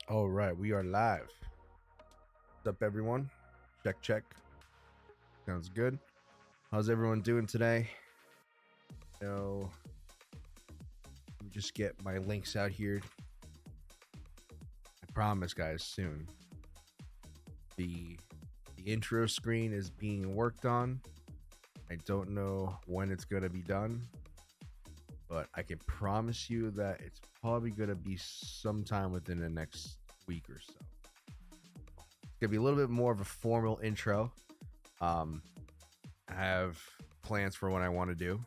All right, we are live. What's up, everyone? Check, check. Sounds good. How's everyone doing today? So, let me just get my links out here. I promise, guys, soon. The the intro screen is being worked on. I don't know when it's gonna be done, but I can promise you that it's probably gonna be sometime within the next week or so. It's gonna be a little bit more of a formal intro. Um, I have plans for what I want to do,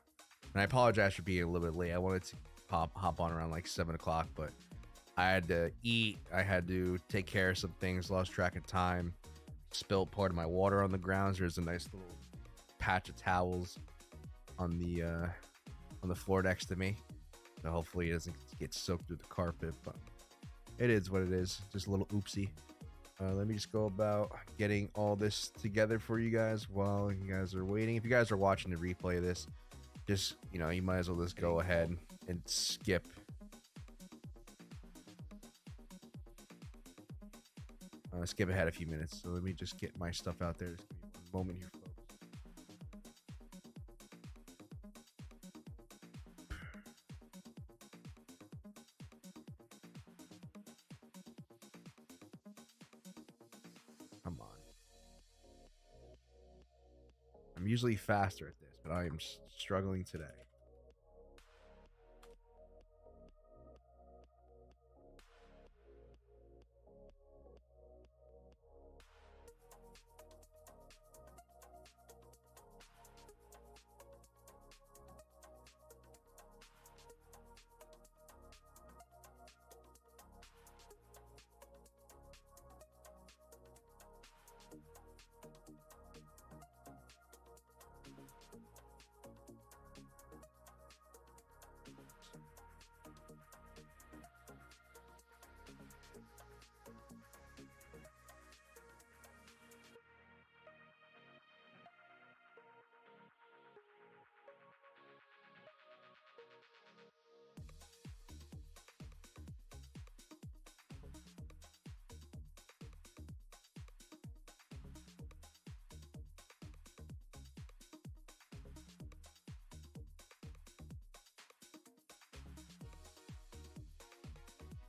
and I apologize for being a little bit late. I wanted to hop on around like 7 o'clock, but I had to eat. I had to take care of some things. Lost track of time. Spilled part of my water on the grounds. There's a nice little patch of towels on the floor next to me. So hopefully it doesn't get soaked through the carpet, but it is what it is. Just a little oopsie. Let me just go about getting all this together for you guys while you guys are waiting. If you guys are watching the replay of this, just, you might as well just go ahead and skip. Skip ahead a few minutes. So let me just get my stuff out there. Just give me one moment here, folks. Come on. I'm usually faster at this, but I am struggling today.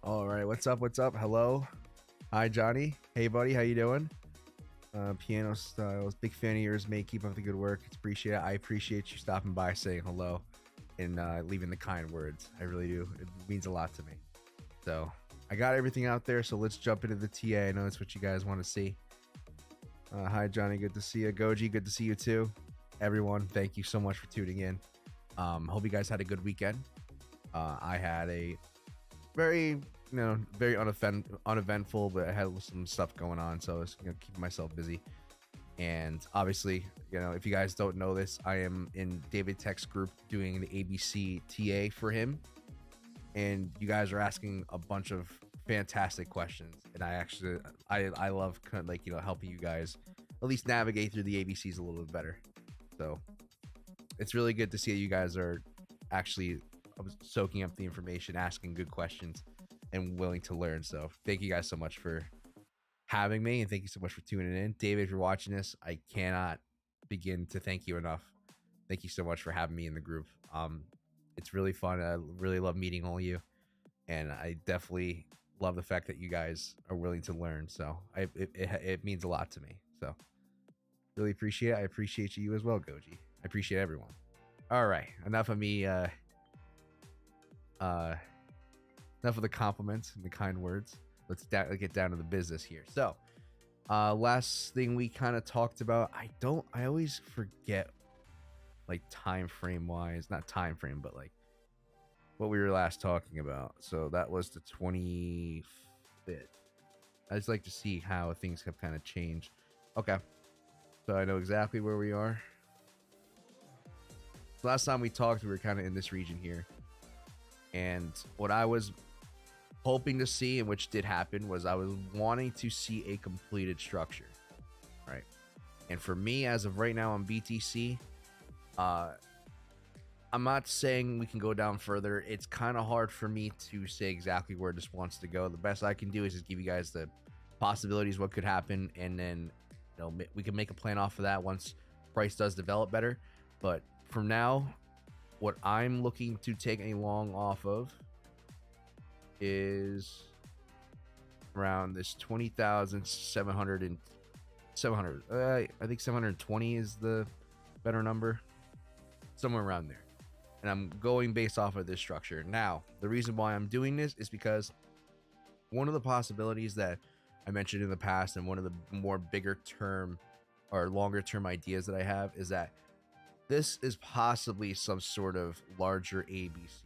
All right, what's up? What's up? Hello, hi Johnny. Hey buddy, how you doing? Piano Styles, big fan of yours, mate. Keep up the good work. It's appreciated. I appreciate you stopping by, saying hello, and leaving the kind words. I really do. It means a lot to me. So I got everything out there. So let's jump into the TA. I know that's what you guys want to see. Hi Johnny, good to see you. Goji, good to see you too. Everyone, thank you so much for tuning in. Hope you guys had a good weekend. I had a very very uneventful, but I had some stuff going on, so I was keeping myself busy. And obviously, if you guys don't know this, I am in David Tech's group doing the ABC TA for him, and you guys are asking a bunch of fantastic questions, and I love kind of helping you guys at least navigate through the ABCs a little bit better. So it's really good to see that you guys are actually soaking up the information, asking good questions, and willing to learn. So thank you guys so much for having me, and thank you so much for tuning in. David, if you're watching this, I cannot begin to thank you enough. Thank you so much for having me in the group. It's really fun. I really love meeting all of you, and I definitely love the fact that you guys are willing to learn. So it means a lot to me. So really appreciate it. I appreciate you as well, Goji. I appreciate everyone. All right, enough of me. Enough of the compliments and the kind words. Let's get down to the business here. So, last thing we kind of talked about, I always forget, like, time frame wise, not time frame, but like what we were last talking about. So that was the 25th. I just like to see how things have kind of changed. Okay, so I know exactly where we are. Last time we talked, we were kind of in this region here, and what I was hoping to see, and which did happen, was I was wanting to see a completed structure, right? And for me, as of right now on BTC, I'm I'm not saying we can go down further. It's kind of hard for me to say exactly where this wants to go. The best I can do is just give you guys the possibilities, what could happen, and then we can make a plan off of that once price does develop better. But for now, what I'm looking to take a long off of is around this 20,700 and 700. I think 720 is the better number, somewhere around there. And I'm going based off of this structure. Now, the reason why I'm doing this is because one of the possibilities that I mentioned in the past, and one of the more bigger term or longer term ideas that I have, is that this is possibly some sort of larger ABC.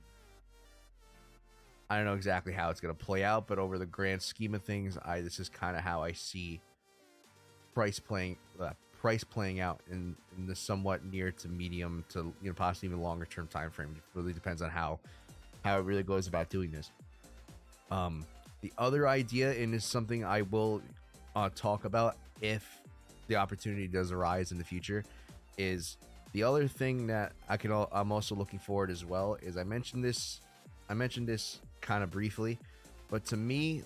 I don't know exactly how it's going to play out, but over the grand scheme of things, this is kind of how I see price playing out in the somewhat near to medium to possibly even longer term time frame. It really depends on how it really goes about doing this. The other idea, and is something I will talk about if the opportunity does arise in the future, is the other thing that I'm also looking forward as well, is I mentioned this kind of briefly, but to me,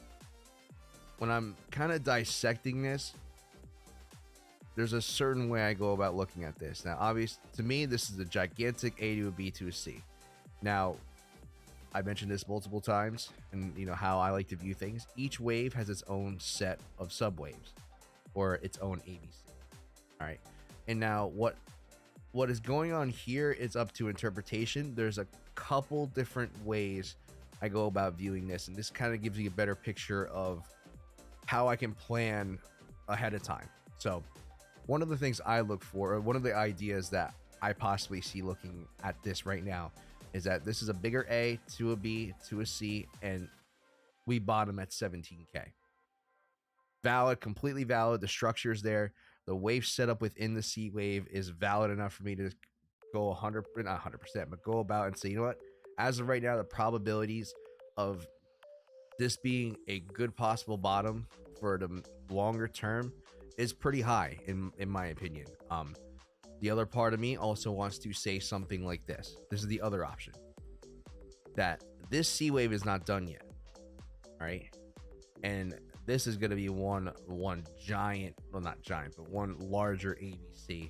when I'm kind of dissecting this, there's a certain way I go about looking at this. Now, obviously, to me, this is a gigantic A to a B to a C. Now, I mentioned this multiple times, and how I like to view things. Each wave has its own set of subwaves, or its own ABC. All right, and now what is going on here is up to interpretation. There's a couple different ways I go about viewing this, and this kind of gives you a better picture of how I can plan ahead of time. So one of the things I look for, or one of the ideas that I possibly see looking at this right now, is that this is a bigger A to a B to a C, and we bottom at 17K. Valid, completely valid. The structure is there. The wave setup within the C wave is valid enough for me to go not 100%, but go about and say, you know what? As of right now, the probabilities of this being a good possible bottom for the longer term is pretty high in my opinion. The other part of me also wants to say something like this. This is the other option, that this C wave is not done yet. All right. And this is going to be one giant, well, not giant, but one larger ABC.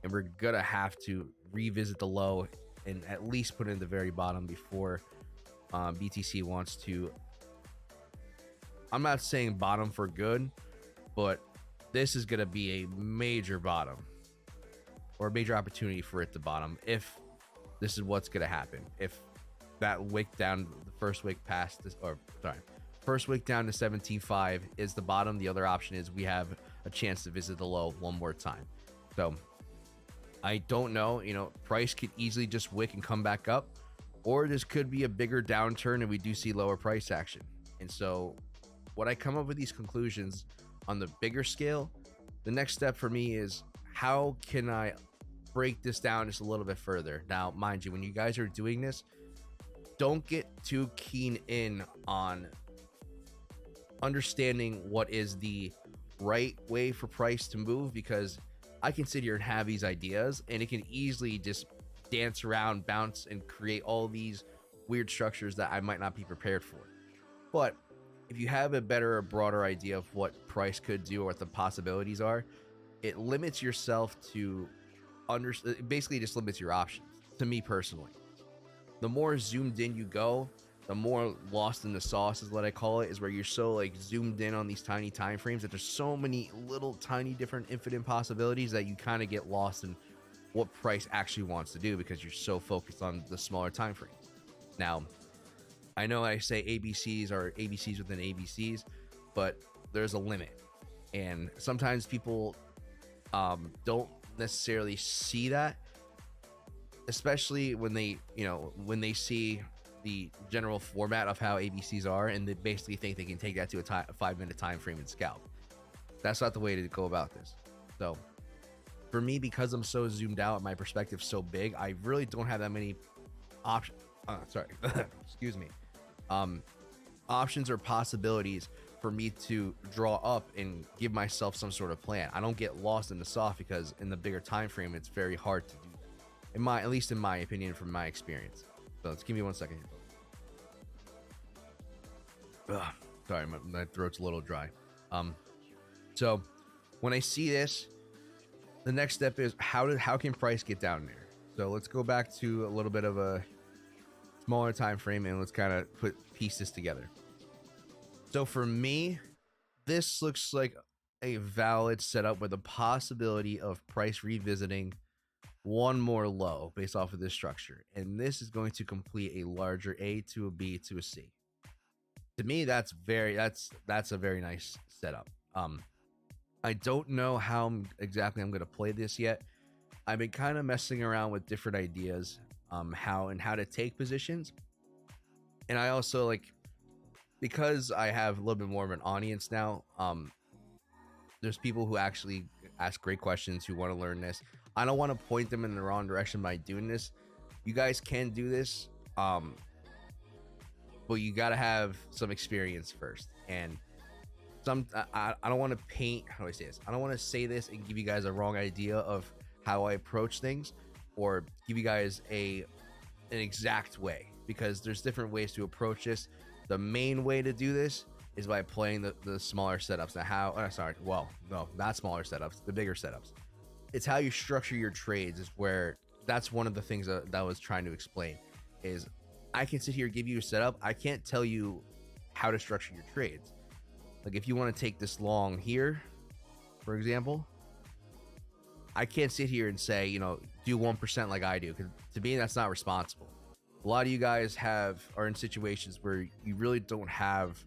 And we're going to have to revisit the low and at least put it in the very bottom before BTC wants to, I'm not saying bottom for good, but this is going to be a major bottom, or a major opportunity for it to bottom, if this is what's going to happen. If that wick down, the first wick past this, or sorry, first wick down to 17.5 is the bottom. The other option is we have a chance to visit the low one more time. So I don't know, price could easily just wick and come back up, or this could be a bigger downturn and we do see lower price action. And so what I come up with these conclusions on the bigger scale, the next step for me is, how can I break this down just a little bit further? Now, mind you, when you guys are doing this, don't get too keen in on understanding what is the right way for price to move, because I can sit here and have these ideas and it can easily just dance around, bounce, and create all these weird structures that I might not be prepared for. But if you have a better or broader idea of what price could do or what the possibilities are, it limits yourself to basically just limits your options. To me personally, the more zoomed in you go, the more lost in the sauce is what I call it, is where you're so like zoomed in on these tiny time frames that there's so many little tiny different infinite possibilities that you kind of get lost in what price actually wants to do, because you're so focused on the smaller time frames. Now, I know I say ABCs are ABCs within ABCs, but there's a limit, and sometimes people don't necessarily see that, especially when they see the general format of how ABCs are, and they basically think they can take that to a 5-minute time frame and scalp. That's not the way to go about this. So for me, because I'm so zoomed out, my perspective's so big, I really don't have that many options. Excuse me. Options or possibilities for me to draw up and give myself some sort of plan. I don't get lost in the soft, because in the bigger time frame, it's very hard to do that. at least in my opinion, from my experience. So let's give me 1 second here. Ugh, sorry, my throat's a little dry. So when I see this, the next step is how can price get down there? So let's go back to a little bit of a smaller time frame and let's kind of piece this together. So for me, this looks like a valid setup with a possibility of price revisiting one more low based off of this structure, and this is going to complete a larger A to a B to a C. To me, that's a very nice setup. I don't know how exactly I'm going to play this yet. I've been kind of messing around with different ideas, how to take positions, and I also, like, because I have a little bit more of an audience now. There's people who actually ask great questions who want to learn this. I don't want to point them in the wrong direction by doing this. You guys can do this, but you got to have some experience first. And I don't want to paint, how do I say this? I don't want to say this and give you guys a wrong idea of how I approach things, or give you guys an exact way, because there's different ways to approach this. The main way to do this is by playing the smaller setups. Now not smaller setups, the bigger setups. It's how you structure your trades, is where that's one of the things that I was trying to explain. Is I can sit here, give you a setup. I can't tell you how to structure your trades. Like, if you want to take this long here, for example, I can't sit here and say, do 1% like I do, because to me, that's not responsible. A lot of you guys are in situations where you really don't have,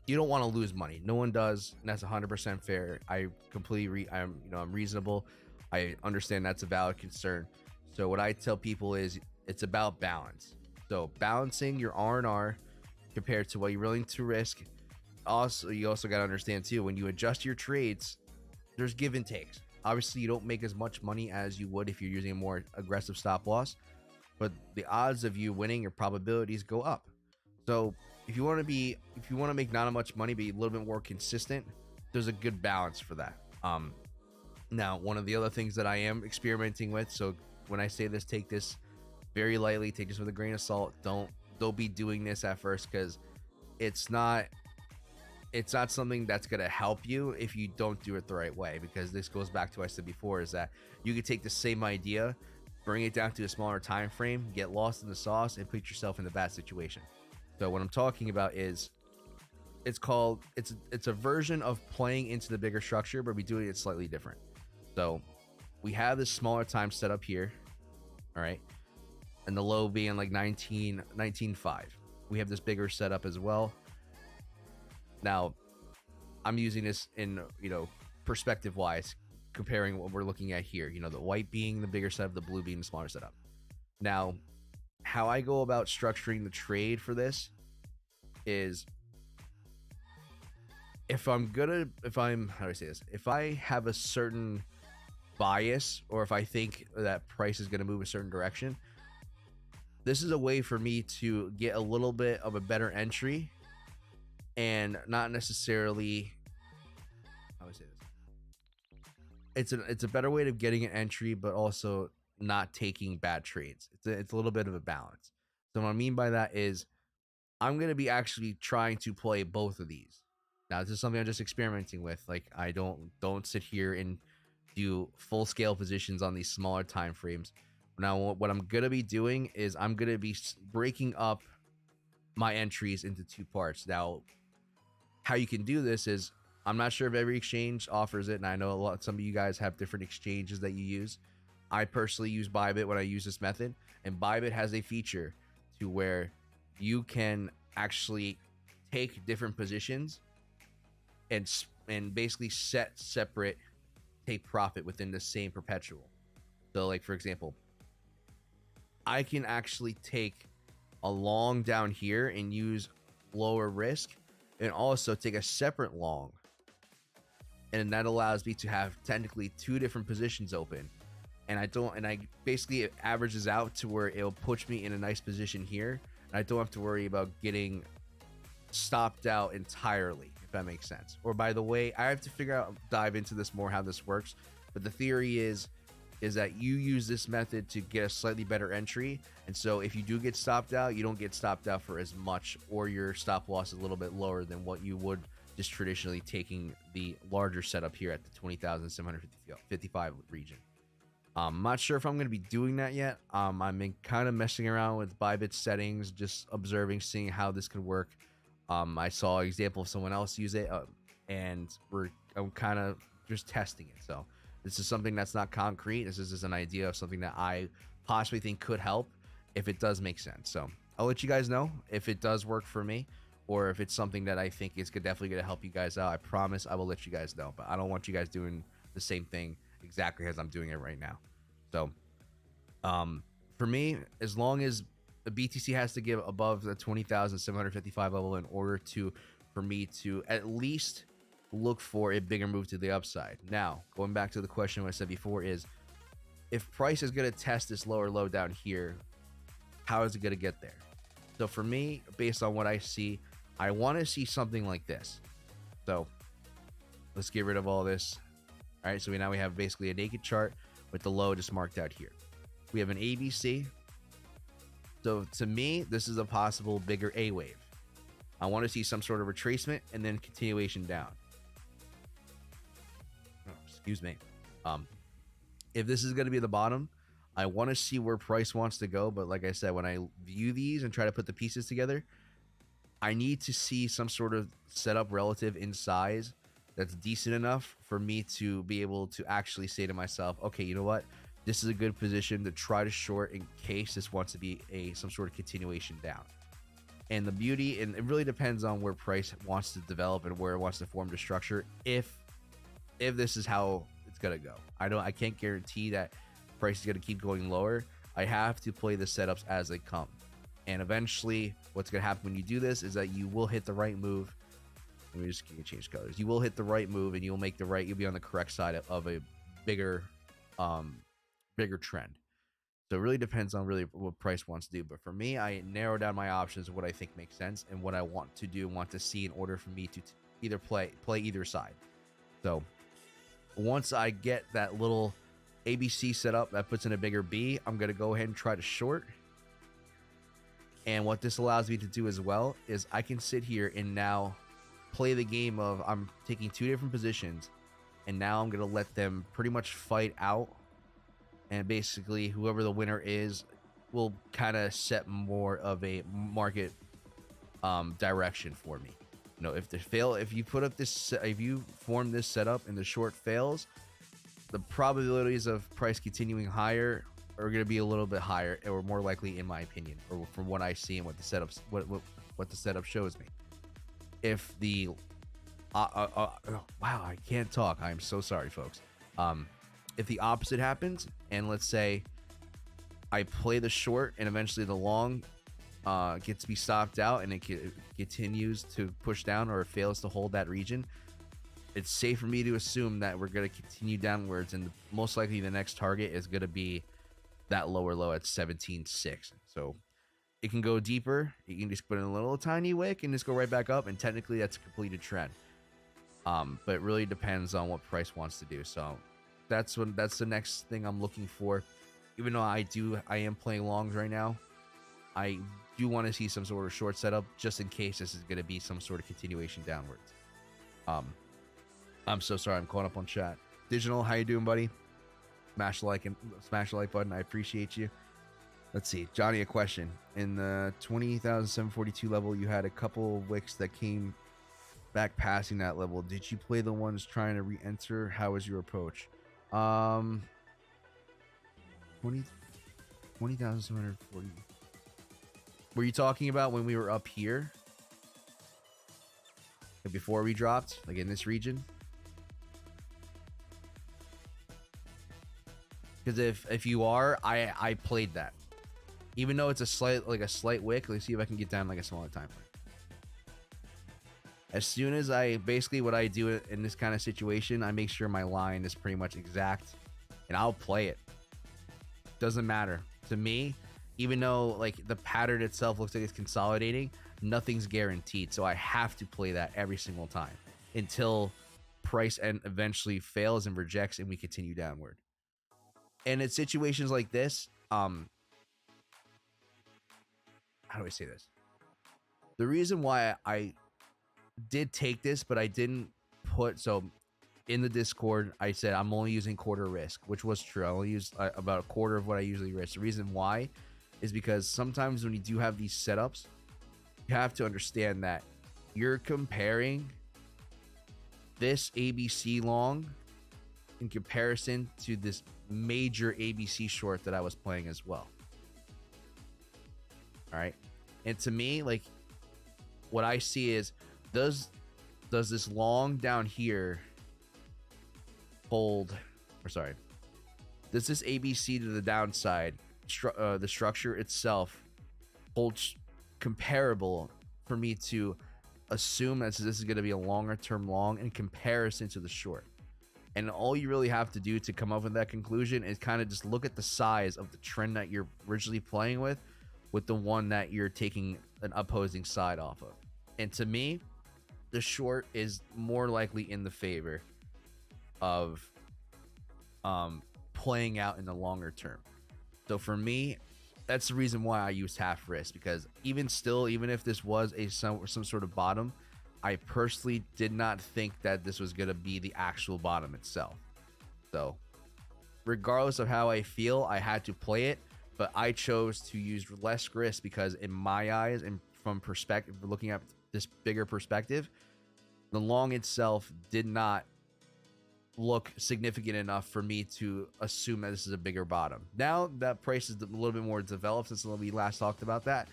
you don't want to lose money. No one does, and that's 100% fair. I completely, I'm reasonable. I understand that's a valid concern. So what I tell people is it's about balance. So balancing your R&R compared to what you're willing to risk. Also, you also got to understand too, when you adjust your trades, there's give and takes. Obviously, you don't make as much money as you would if you're using a more aggressive stop loss, but the odds of you winning, your probabilities go up. So if you want to make not much money, be a little bit more consistent, there's a good balance for that. Now, one of the other things that I am experimenting with, so when I say this, take this very lightly, take this with a grain of salt. Don't be doing this at first, because it's not something that's going to help you if you don't do it the right way. Because this goes back to what I said before, is that you could take the same idea, bring it down to a smaller time frame, get lost in the sauce, and put yourself in a bad situation. So what I'm talking about is, it's a version of playing into the bigger structure, but we're doing it slightly different. So we have this smaller time set up here, all right, and the low being like 19.5. We have this bigger setup as well. Now, I'm using this in, perspective wise, comparing what we're looking at here. The white being the bigger setup, the blue being the smaller setup. Now, how I go about structuring the trade for this is, if I have a certain bias, or if I think that price is going to move a certain direction, this is a way for me to get a little bit of a better entry, and not necessarily, how do I say this? It's a better way of getting an entry, but also not taking bad trades. It's a little bit of a balance. So what I mean by that is, I'm going to be actually trying to play both of these. Now, this is something I'm just experimenting with. Like, I don't sit here and do full scale positions on these smaller time frames. Now, what I'm going to be doing is I'm going to be breaking up my entries into two parts. Now, how you can do this is, I'm not sure if every exchange offers it, and I know some of you guys have different exchanges that you use. I personally use Bybit when I use this method, and Bybit has a feature to where you can actually take different positions and basically set separate take profit within the same perpetual. So, like, for example, I can actually take a long down here and use lower risk, and also take a separate long, and that allows me to have technically two different positions open. And I basically, it averages out to where it'll push me in a nice position here, and I don't have to worry about getting stopped out entirely, if that makes sense. Or, by the way, I have to dive into this more, how this works, but the theory is, is that you use this method to get a slightly better entry. And so if you do get stopped out, you don't get stopped out for as much, or your stop loss is a little bit lower than what you would just traditionally taking the larger setup here at the 20,755 region. I'm not sure if I'm going to be doing that yet. I'm kind of messing around with bybit settings, just observing, seeing how this could work. I saw an example of someone else use it, and I'm kind of just testing it. So this is something that's not concrete. This is just an idea of something that I possibly think could help if it does make sense. So I'll let you guys know if it does work for me, or if it's something that I think is definitely going to help you guys out. I promise I will let you guys know, but I don't want you guys doing the same thing exactly as I'm doing it right now. So for me, as long as the BTC has to give above the 20,755 level in order for me to at least look for a bigger move to the upside. Now, going back to the question what I said before is, if price is going to test this lower low down here, how is it going to get there? So for me, based on what I see, I want to see something like this. So let's get rid of all this. All right, so now we have basically a naked chart with the low just marked out here. We have an ABC. So to me, this is a possible bigger A wave. I want to see some sort of retracement and then continuation down. Oh, excuse me. If this is going to be the bottom, I want to see where price wants to go. But like I said, when I view these and try to put the pieces together, I need to see some sort of setup relative in size that's decent enough for me to be able to actually say to myself, okay, you know what? This is a good position to try to short in case this wants to be some sort of continuation down. And the beauty, and it really depends on where price wants to develop and where it wants to form the structure. If this is how it's gonna go, I can't guarantee that price is gonna keep going lower. I have to play the setups as they come, and eventually, what's gonna happen when you do this is that you will hit the right move. Let me just change colors. You will hit the right move, and you'll make the right. You'll be on the correct side of a bigger trend. So it really depends on really what price wants to do. But for me, I narrow down my options of what I think makes sense and what I want to do and want to see in order for me to either play either side. So once I get that little ABC set up that puts in a bigger B, I'm going to go ahead and try to short. And what this allows me to do as well is I can sit here and now play the game of I'm taking two different positions, and now I'm going to let them pretty much fight out. And basically, whoever the winner is will kind of set more of a market direction for me. You know, if you put up this, if you form this setup and the short fails, the probabilities of price continuing higher are going to be a little bit higher, or more likely, in my opinion, or from what I see and what the setups, what the setup shows me. If the wow, I can't talk. I'm so sorry, folks. If the opposite happens, and let's say I play the short and eventually the long gets to be stopped out and it continues to push down, or it fails to hold that region, it's safe for me to assume that we're going to continue downwards, and most likely the next target is going to be that lower low at 17.6. So it can go deeper. You can just put in a little tiny wick and just go right back up, and technically that's a completed trend. But it really depends on what price wants to do. So that's the next thing I'm looking for. Even though I am playing longs right now, I do want to see some sort of short setup just in case this is going to be some sort of continuation downwards. I'm so sorry, I'm caught up on chat. Digital, how you doing, buddy? Smash the like button. I appreciate you. Let's see, Johnny, a question. In the 20,742 level, you had a couple of wicks that came back passing that level. Did you play the ones trying to re-enter? How was your approach? 20,740. Were you talking about when we were up here? Like before we dropped, like in this region? Because if you are, I played that. Even though it's a slight wick, let's see if I can get down like a smaller time frame. As soon as what I do in this kind of situation, I make sure my line is pretty much exact, and I'll play it. Doesn't matter to me, even though like the pattern itself looks like it's consolidating, nothing's guaranteed. So I have to play that every single time until price and eventually fails and rejects, and we continue downward. And in situations like this, how do I say this? The reason why I did take this, but I didn't put, so in the Discord, I said I'm only using quarter risk, which was true. I only used about a quarter of what I usually risk. The reason why is because sometimes when you do have these setups, you have to understand that you're comparing this ABC long in comparison to this major ABC short that I was playing as well. All right. And to me, like, what I see is, does this long down here hold, or sorry, does this ABC to the downside, the structure itself holds comparable for me to assume that this is going to be a longer term long in comparison to the short? And all you really have to do to come up with that conclusion is kind of just look at the size of the trend that you're originally playing with the one that you're taking an opposing side off of. And to me, the short is more likely in the favor of playing out in the longer term. So for me, that's the reason why I use half risk, because even if this was some sort of bottom, I personally did not think that this was going to be the actual bottom itself. So regardless of how I feel, I had to play it, but I chose to use less risk because in my eyes, and from perspective, looking at this bigger perspective, the long itself did not look significant enough for me to assume that this is a bigger bottom. Now that price is a little bit more developed since we last talked about that,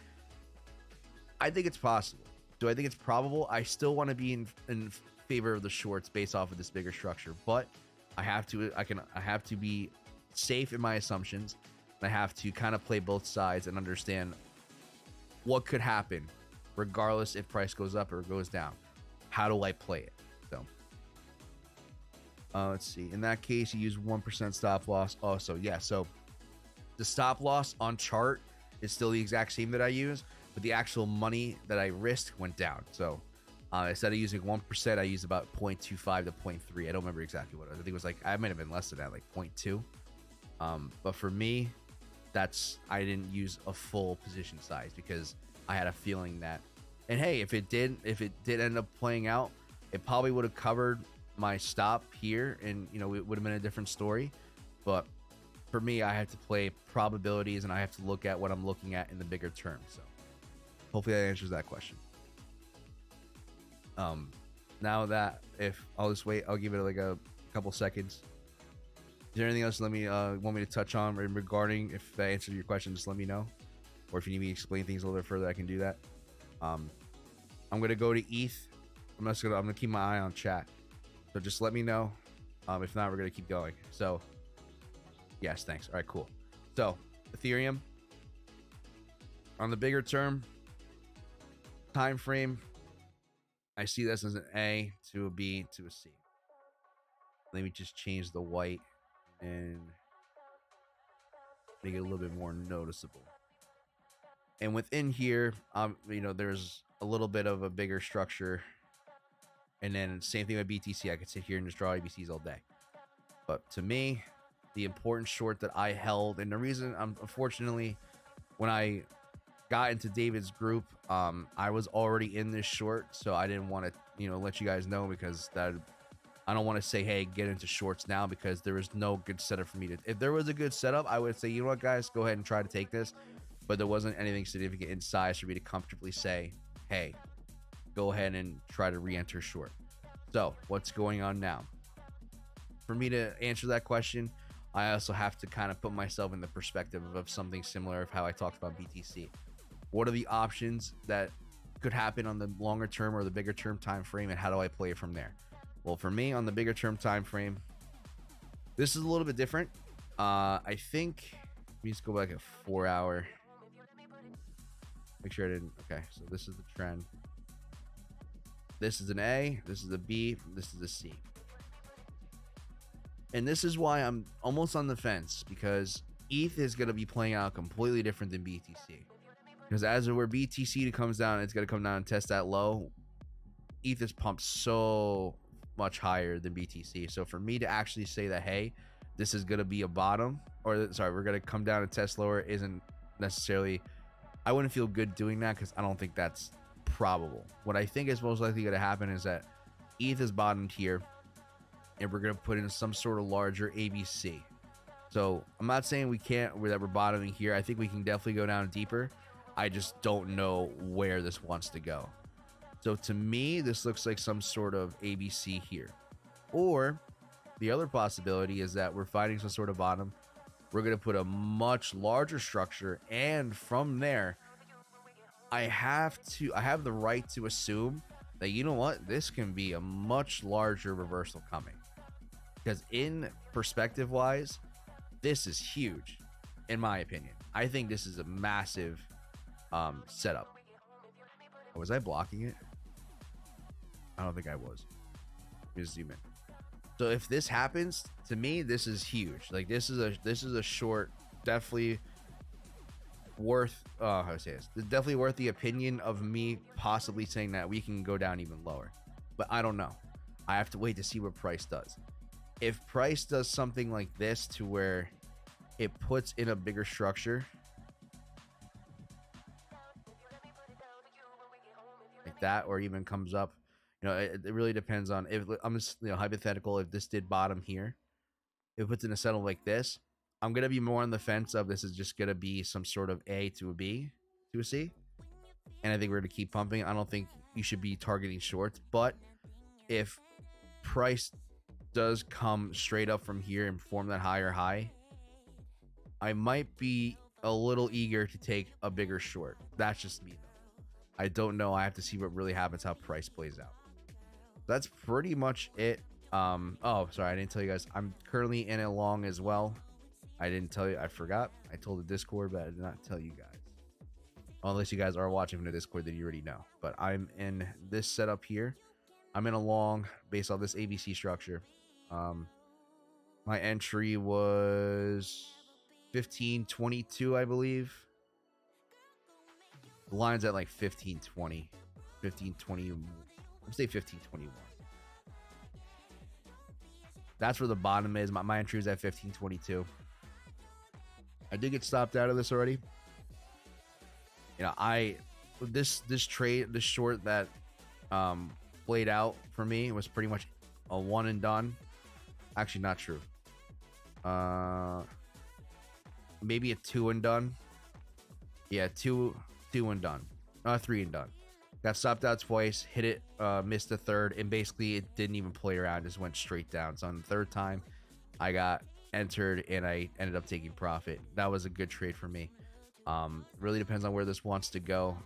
I think it's possible. Do I think it's probable? I still want to be in favor of the shorts based off of this bigger structure, but I have to be safe in my assumptions. I have to kind of play both sides and understand what could happen regardless if price goes up or goes down. How do I play it? So let's see. In that case, you use 1% stop loss. Also, yeah. So the stop loss on chart is still the exact same that I use, but the actual money that I risked went down. So instead of using 1%, I used about 0.25 to 0.3. I don't remember exactly what it was. I think it was like, I might have been less than that, like 0.2. But for me, I didn't use a full position size because I had a feeling that, and hey, if it did end up playing out, it probably would have covered my stop here, and it would have been a different story. But for me, I have to play probabilities, and I have to look at what I'm looking at in the bigger term. So hopefully that answers that question. Now that, if I'll just wait, I'll give it like a couple seconds. Is there anything else want me to touch on regarding, if that answered your question, just let me know. Or if you need me to explain things a little bit further, I can do that. I'm gonna go to ETH. I'm gonna keep my eye on chat. So just let me know. If not, we're gonna keep going. So yes, thanks. All right, cool. So Ethereum on the bigger term time frame, I see this as an A to a B to a C. Let me just change the white and make it a little bit more noticeable. And within here, there's a little bit of a bigger structure. And then same thing with BTC. I could sit here and just draw ABCs all day. But to me, the important short that I held, and the reason unfortunately, when I got into David's group, I was already in this short, so I didn't want to, let you guys know, because I don't want to say, hey, get into shorts now, because there is no good setup for me to. If there was a good setup, I would say, you know what, guys, go ahead and try to take this. But there wasn't anything significant in size for me to comfortably say, hey, go ahead and try to re-enter short. So what's going on now? For me to answer that question, I also have to kind of put myself in the perspective of something similar of how I talked about BTC. What are the options that could happen on the longer term or the bigger term time frame, and how do I play it from there? Well, for me, on the bigger term time frame, this is a little bit different. I think, let me just go back at 4 hour. Make sure I didn't. Okay, so this is the trend. This is an A, this is a B, this is a C. And this is why I'm almost on the fence, because ETH is going to be playing out completely different than BTC. Because as where BTC comes down, it's going to come down and test that low. ETH is pumped so much higher than BTC. So for me to actually say that, hey, this is going to be a bottom, or sorry, we're going to come down and test lower isn't necessarily, I wouldn't feel good doing that because I don't think that's probable. What I think is most likely going to happen is that ETH is bottomed here, and we're going to put in some sort of larger ABC. So I'm not saying we can't, that we're bottoming here. I think we can definitely go down deeper. I just don't know where this wants to go. So to me, this looks like some sort of ABC here. Or the other possibility is that we're finding some sort of bottom. We're going to put a much larger structure, and from there, I have the right to assume that, you know what, this can be a much larger reversal coming. Because in perspective wise, this is huge, in my opinion. I think this is a massive setup. Was I blocking it? I don't think I was. Let me zoom in. So if this happens, to me, this is huge. Like, this is a short, definitely worth how to say this. It's definitely worth the opinion of me possibly saying that we can go down even lower. But I don't know. I have to wait to see what price does. If price does something like this to where it puts in a bigger structure like that, or even comes up, you know, it really depends on, if I'm just, you know, hypothetical, if this did bottom here, if it puts in a settle like this, I'm gonna be more on the fence of this is just gonna be some sort of A to a B to a C, and I think we're gonna keep pumping. I don't think you should be targeting shorts, but if price does come straight up from here and form that higher high, I might be a little eager to take a bigger short. That's just me though. I don't know. I have to see what really happens, how price plays out. That's pretty much it. Oh, sorry, I didn't tell you guys. I'm currently in a long as well. I didn't tell you. I forgot. I told the Discord, but I did not tell you guys. Unless you guys are watching from the Discord, then you already know. But I'm in this setup here. I'm in a long based off this ABC structure. My entry was 1522, I believe. The line's at like 1520, 1520. Let's say 1521. That's where the bottom is. My entry was at 1522. I did get stopped out of this already. You know, this short that played out for me was pretty much a one and done. Actually, not true. Maybe a two and done. Yeah, two and done. 3 and done. Got stopped out twice, hit it, missed the third, and basically it didn't even play around, just went straight down. So on the third time, I got entered and I ended up taking profit. That was a good trade for me. Really depends on where this wants to go.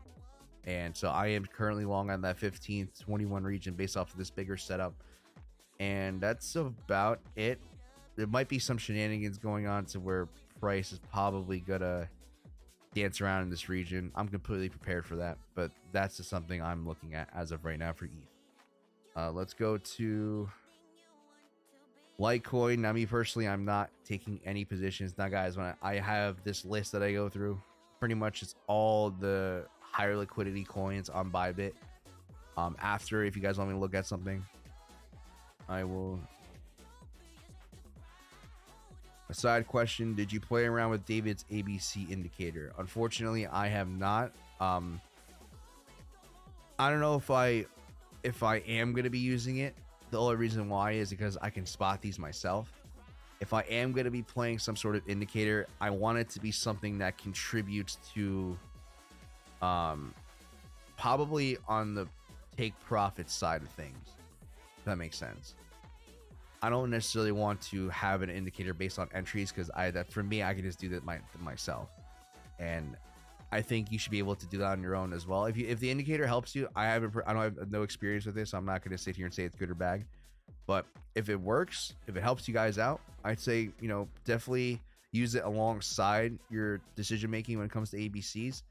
And so I am currently long on that 1521 region based off of this bigger setup. And that's about it. There might be some shenanigans going on to where price is probably gonna dance around in this region. I'm completely prepared for that, but that's just something I'm looking at as of right now for ETH. Let's go to Litecoin. Now, me personally, I'm not taking any positions. Now, guys, when I have this list that I go through, pretty much it's all the higher liquidity coins on Bybit. After, if you guys want me to look at something, I will. A side question: did you play around with David's ABC indicator? Unfortunately, I have not. I don't know if I am going to be using it. The only reason why is because I can spot these myself. If I am going to be playing some sort of indicator, I want it to be something that contributes to probably on the take profit side of things, if that makes sense. I don't necessarily want to have an indicator based on entries, because that for me, I can just do that myself, and I think you should be able to do that on your own as well. If the indicator helps you, I don't have no experience with this, so I'm not going to sit here and say it's good or bad. But if it works, if it helps you guys out, I'd say, you know, definitely use it alongside your decision making when it comes to ABCs.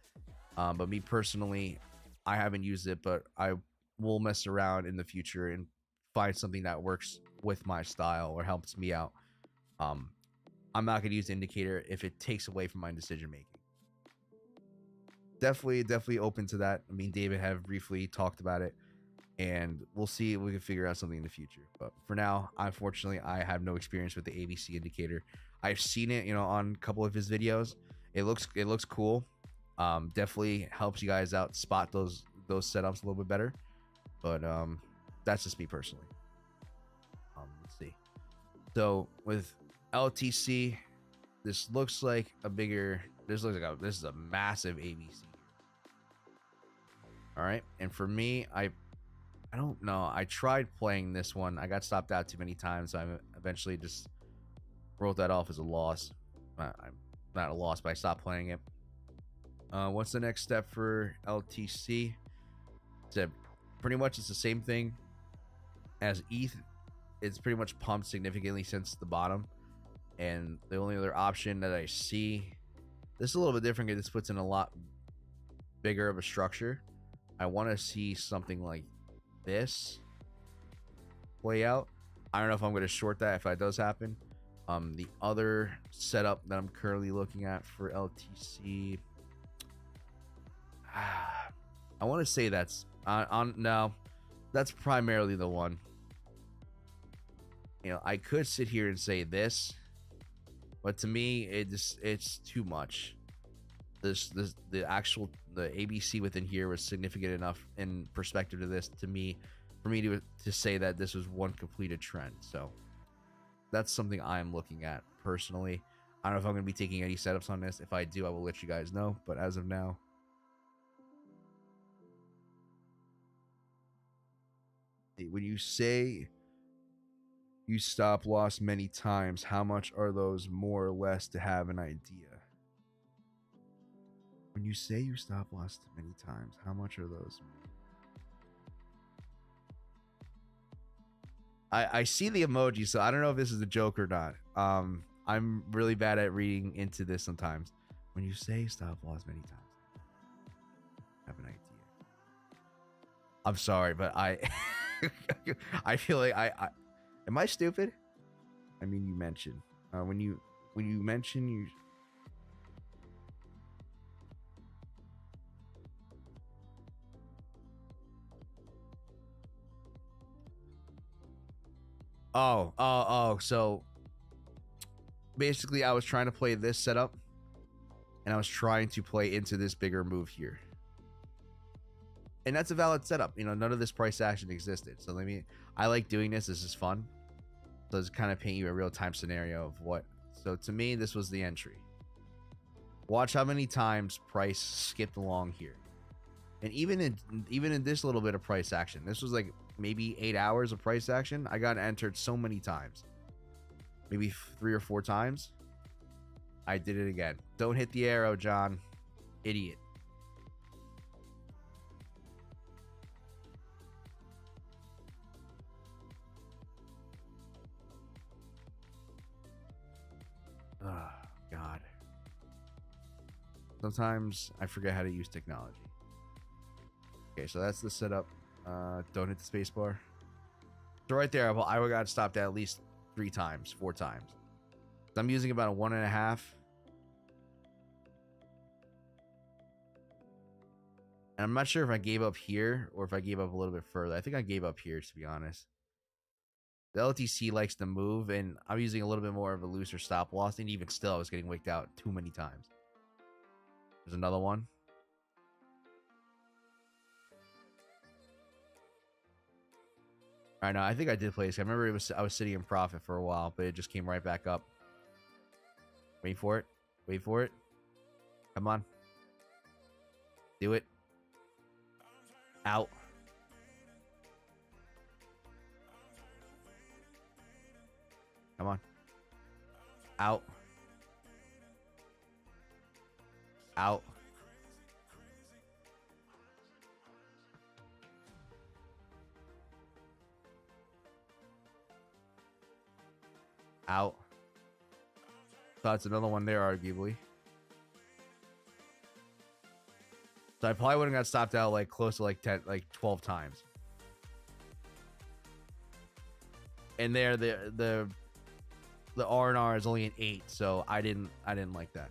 But me personally, I haven't used it, but I will mess around in the future and find something that works with my style or helps me out. I'm not going to use the indicator if it takes away from my decision making. Definitely open to that. I mean, David have briefly talked about it. and we'll see if we can figure out something in the future. But for now, unfortunately, I have no experience with the ABC indicator. I've seen it, on a couple of his videos. It looks cool. Definitely helps you guys out, spot those setups a little bit better. But that's just me personally. Let's see. So with LTC, this looks like a bigger. This is a massive ABC. All right, and for me, I don't know. I tried playing this one. I got stopped out too many times, so I eventually just wrote that off as a loss. I'm not a loss, but I stopped playing it. What's the next step for LTC? Pretty much it's the same thing as ETH. It's pretty much pumped significantly since the bottom, and the only other option that I see, this is a little bit different because this puts in a lot bigger of a structure. I want to see something like this play out. I don't know if I'm going to short that if that does happen. The other setup that I'm currently looking at for LTC, I want to say that's no, that's primarily the one. I could sit here and say this, but to me, it's too much. The ABC within here was significant enough in perspective to this for me to say that this was one completed trend. So that's something I'm looking at personally. I don't know if I'm going to be taking any setups on this. If I do, I will let you guys know. But as of now, when you say you stop loss many times, how much are those more or less to have an idea? When you say you stop loss many times, how much are those? I see the emoji, so I don't know if this is a joke or not. I'm really bad at reading into this sometimes. When you say stop loss many times, have an idea. I'm sorry, but I feel like I am I stupid? I mean, you mentioned when you mention you. Oh. So basically, I was trying to play this setup, and I was trying to play into this bigger move here. And that's a valid setup. None of this price action existed. So I like doing this. This is fun. So it's kind of paint you a real-time scenario of what. So to me, this was the entry. Watch how many times price skipped along here. And even in this little bit of price action, this was like maybe 8 hours of price action. I got entered so many times, maybe 3 or 4 times. I did it again. Don't hit the arrow, John. Idiot. Oh, God. Sometimes I forget how to use technology. Okay, so that's the setup. Don't hit the space bar. So right there, I got stopped at least 3 times, 4 times. I'm using about a 1.5. And I'm not sure if I gave up here or if I gave up a little bit further. I think I gave up here, to be honest. The LTC likes to move, and I'm using a little bit more of a looser stop loss. And even still, I was getting wicked out too many times. There's another one. All right, now I think I did place. I remember I was sitting in profit for a while, but it just came right back up. Wait for it. Wait for it. Come on. Do it. Out. Come on. Out. Out. Out. So that's another one there, arguably. So I probably wouldn't got stopped out like close to like 12 times. And there the R&R is only an 8, so I didn't like that.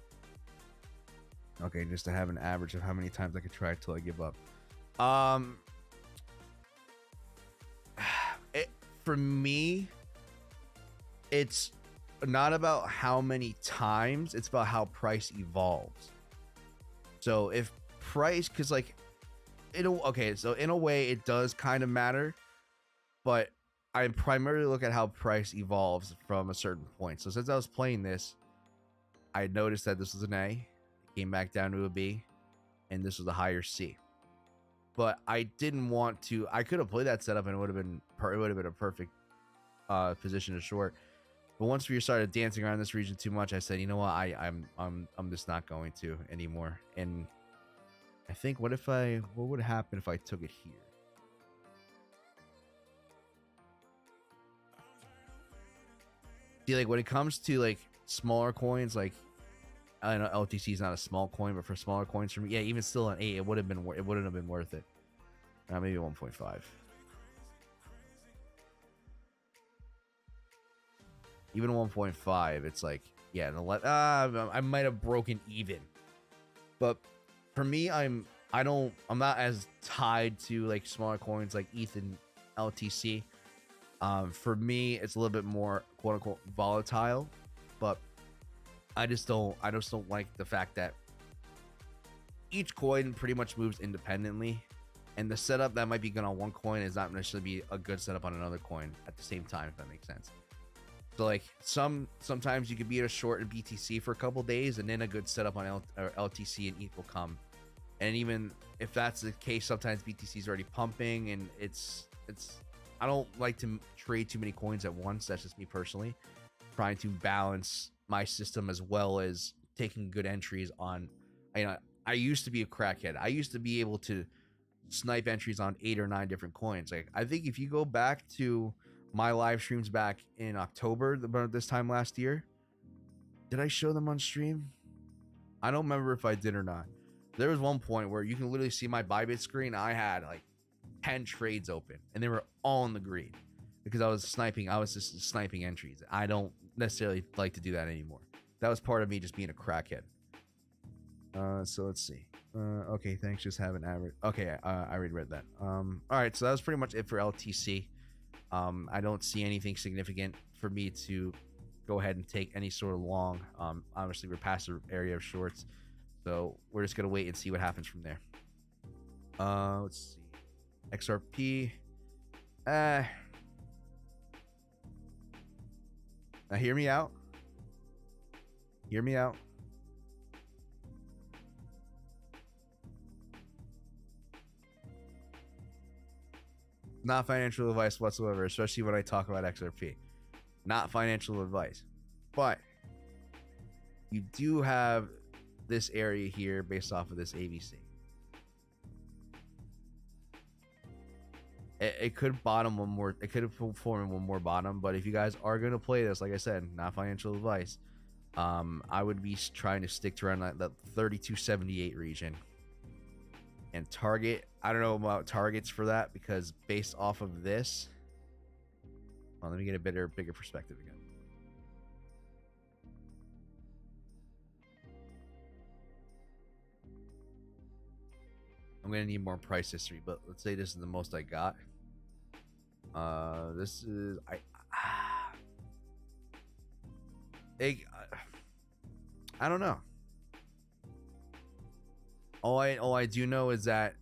Okay, just to have an average of how many times I could try till I give up. for me, it's not about how many times, it's about how price evolves. So if price, because like okay, so in a way it does kind of matter, but I primarily look at how price evolves from a certain point. So since I was playing this, I noticed that this was an A, it came back down to a B, and this was a higher C. But I didn't want to. I could have played that setup, and it would have been a perfect position to short. But once we started dancing around this region too much, I said, you know what, I'm just not going to anymore. And I think, what would happen if I took it here? See, like when it comes to like smaller coins, like I know LTC is not a small coin, but for smaller coins, for me, yeah, even still an 8, it wouldn't have been worth it. Maybe 1.5. Even 1.5, it's like, yeah, I might have broken even. But for me, I'm not as tied to like smaller coins like ETH and LTC. For me, it's a little bit more quote unquote volatile, but I just don't like the fact that each coin pretty much moves independently, and the setup that might be good on one coin is not necessarily be a good setup on another coin at the same time, if that makes sense. So like sometimes you could be at a short in BTC for a couple days, and then a good setup on LTC and ETH will come. And even if that's the case, sometimes BTC is already pumping, and it's. I don't like to trade too many coins at once. That's just me personally, trying to balance my system as well as taking good entries on. I used to be a crackhead. I used to be able to snipe entries on 8 or 9 different coins. Like I think if you go back to my live streams back in October, about this time last year, did I show them on stream? I don't remember if I did or not. There was one point where you can literally see my bybit screen. I had like 10 trades open, and they were all in the green because I was just sniping entries. I don't necessarily like to do that anymore. That was part of me just being a crackhead. So let's see. Okay, thanks. Just have an average. Okay, I already read that. All right, so that was pretty much it for LTC. I don't see anything significant for me to go ahead and take any sort of long. Obviously, we're past the area of shorts, so we're just gonna wait and see what happens from there. Let's see. XRP. Now hear me out. Hear me out. Not financial advice whatsoever, especially when I talk about XRP. Not financial advice. But you do have this area here based off of this ABC. It could bottom one more. It could form one more bottom. But if you guys are going to play this, like I said, not financial advice, I would be trying to stick to around that 3278 region. And target, I don't know about targets for that, because based off of this, well, let me get a bigger perspective again. I'm gonna need more price history, but let's say this is the most I got. This is I don't know. All I do know is that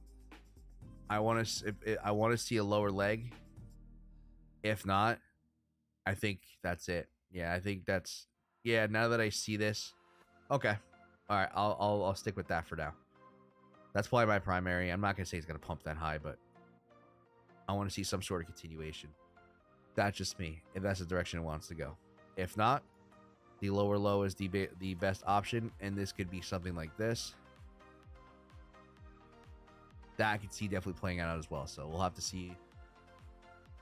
I want to see a lower leg. If not, I think that's it. Yeah, I think that's, yeah. Now that I see this, okay, all right, I'll stick with that for now. That's probably my primary. I'm not gonna say it's gonna pump that high, but I want to see some sort of continuation. That's just me. If that's the direction it wants to go. If not, the lower low is the best option, and this could be something like this. That I could see definitely playing out as well. So we'll have to see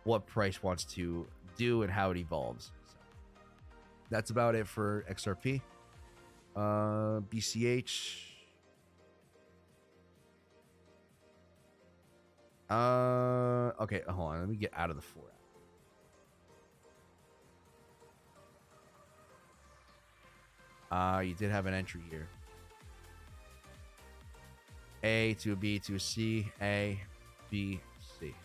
what price wants to do and how it evolves. So that's about it for XRP. BCH. Okay, hold on. Let me get out of the 4 app. You did have an entry here. A to B to C, A, B, C.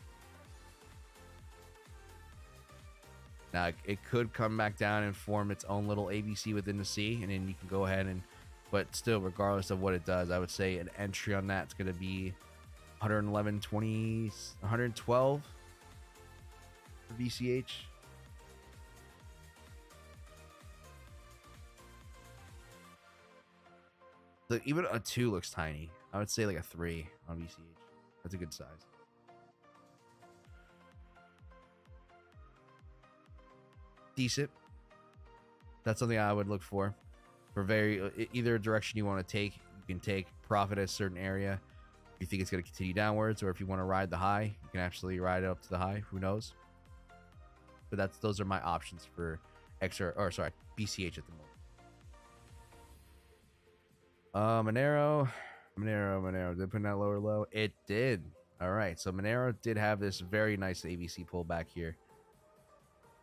Now it could come back down and form its own little ABC within the C, and then you can go ahead and, but still, regardless of what it does, I would say an entry on that's going to be 111.20, 112 for BCH. So even a 2 looks tiny. I would say like a 3 on BCH. That's a good size. Decent. That's something I would look for either direction you want to take. You can take profit at a certain area if you think it's going to continue downwards, or if you want to ride the high, you can actually ride it up to the high. Who knows? But those are my options for BCH at the moment. Monero did put in that lower low. It did. All right, so Monero did have this very nice ABC pullback here.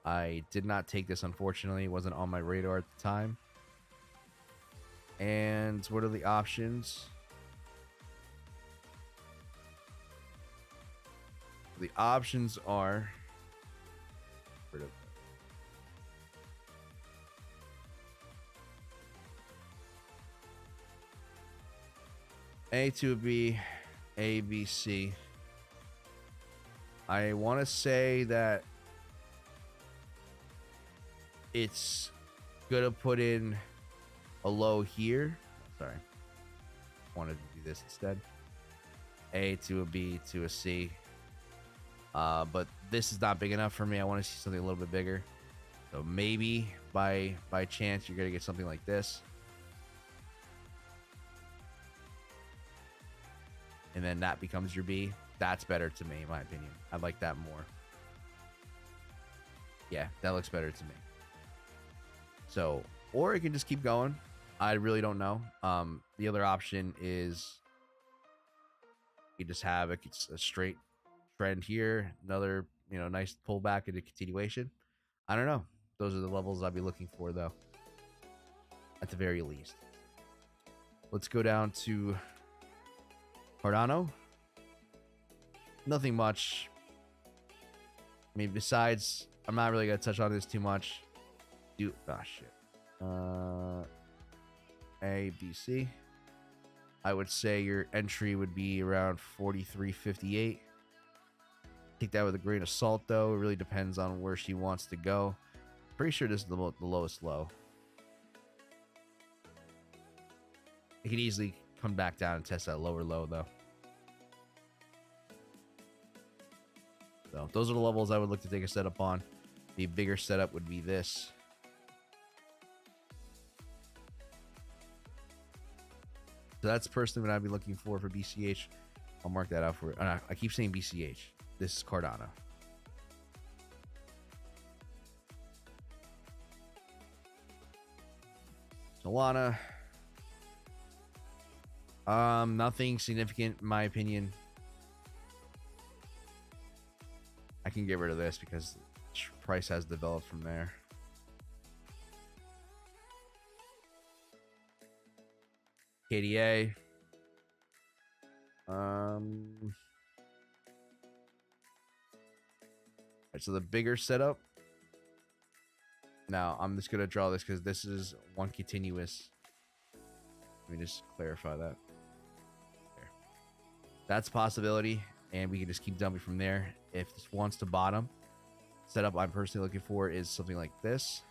I did not take this, unfortunately. It wasn't on my radar at the time. And what are the options? The options are A to B, A, B, C. I want to say that it's gonna put in a low here. Sorry, wanted to do this instead. A to a B to a C. But this is not big enough for me. I want to see something a little bit bigger. So maybe by chance you're gonna get something like this, and then that becomes your B. That's better to me, in my opinion. I like that more. Yeah, that looks better to me. So, or it can just keep going. I really don't know. The other option is you just have a straight trend here, another nice pullback and a continuation. I don't know. Those are the levels I'll be looking for, though, at the very least. Let's go down to Cardano. Nothing much. I mean, besides, I'm not really gonna touch on this too much. Shit. A, B, C. I would say your entry would be around 43.58. Take that with a grain of salt, though. It really depends on where she wants to go. Pretty sure this is the lowest low. It can easily come back down and test that lower low, though. So those are the levels I would look to take a setup on. The bigger setup would be this. So that's personally what I'd be looking for BCH. I'll mark that out for it. I keep saying BCH. This is Cardano. Solana. Nothing significant in my opinion. I can get rid of this because price has developed from there. KDA. Right, so the bigger setup. Now I'm just gonna draw this because this is one continuous. Let me just clarify that. There. That's a possibility, and we can just keep dumping from there. If this wants to bottom, setup I'm personally looking for is something like this.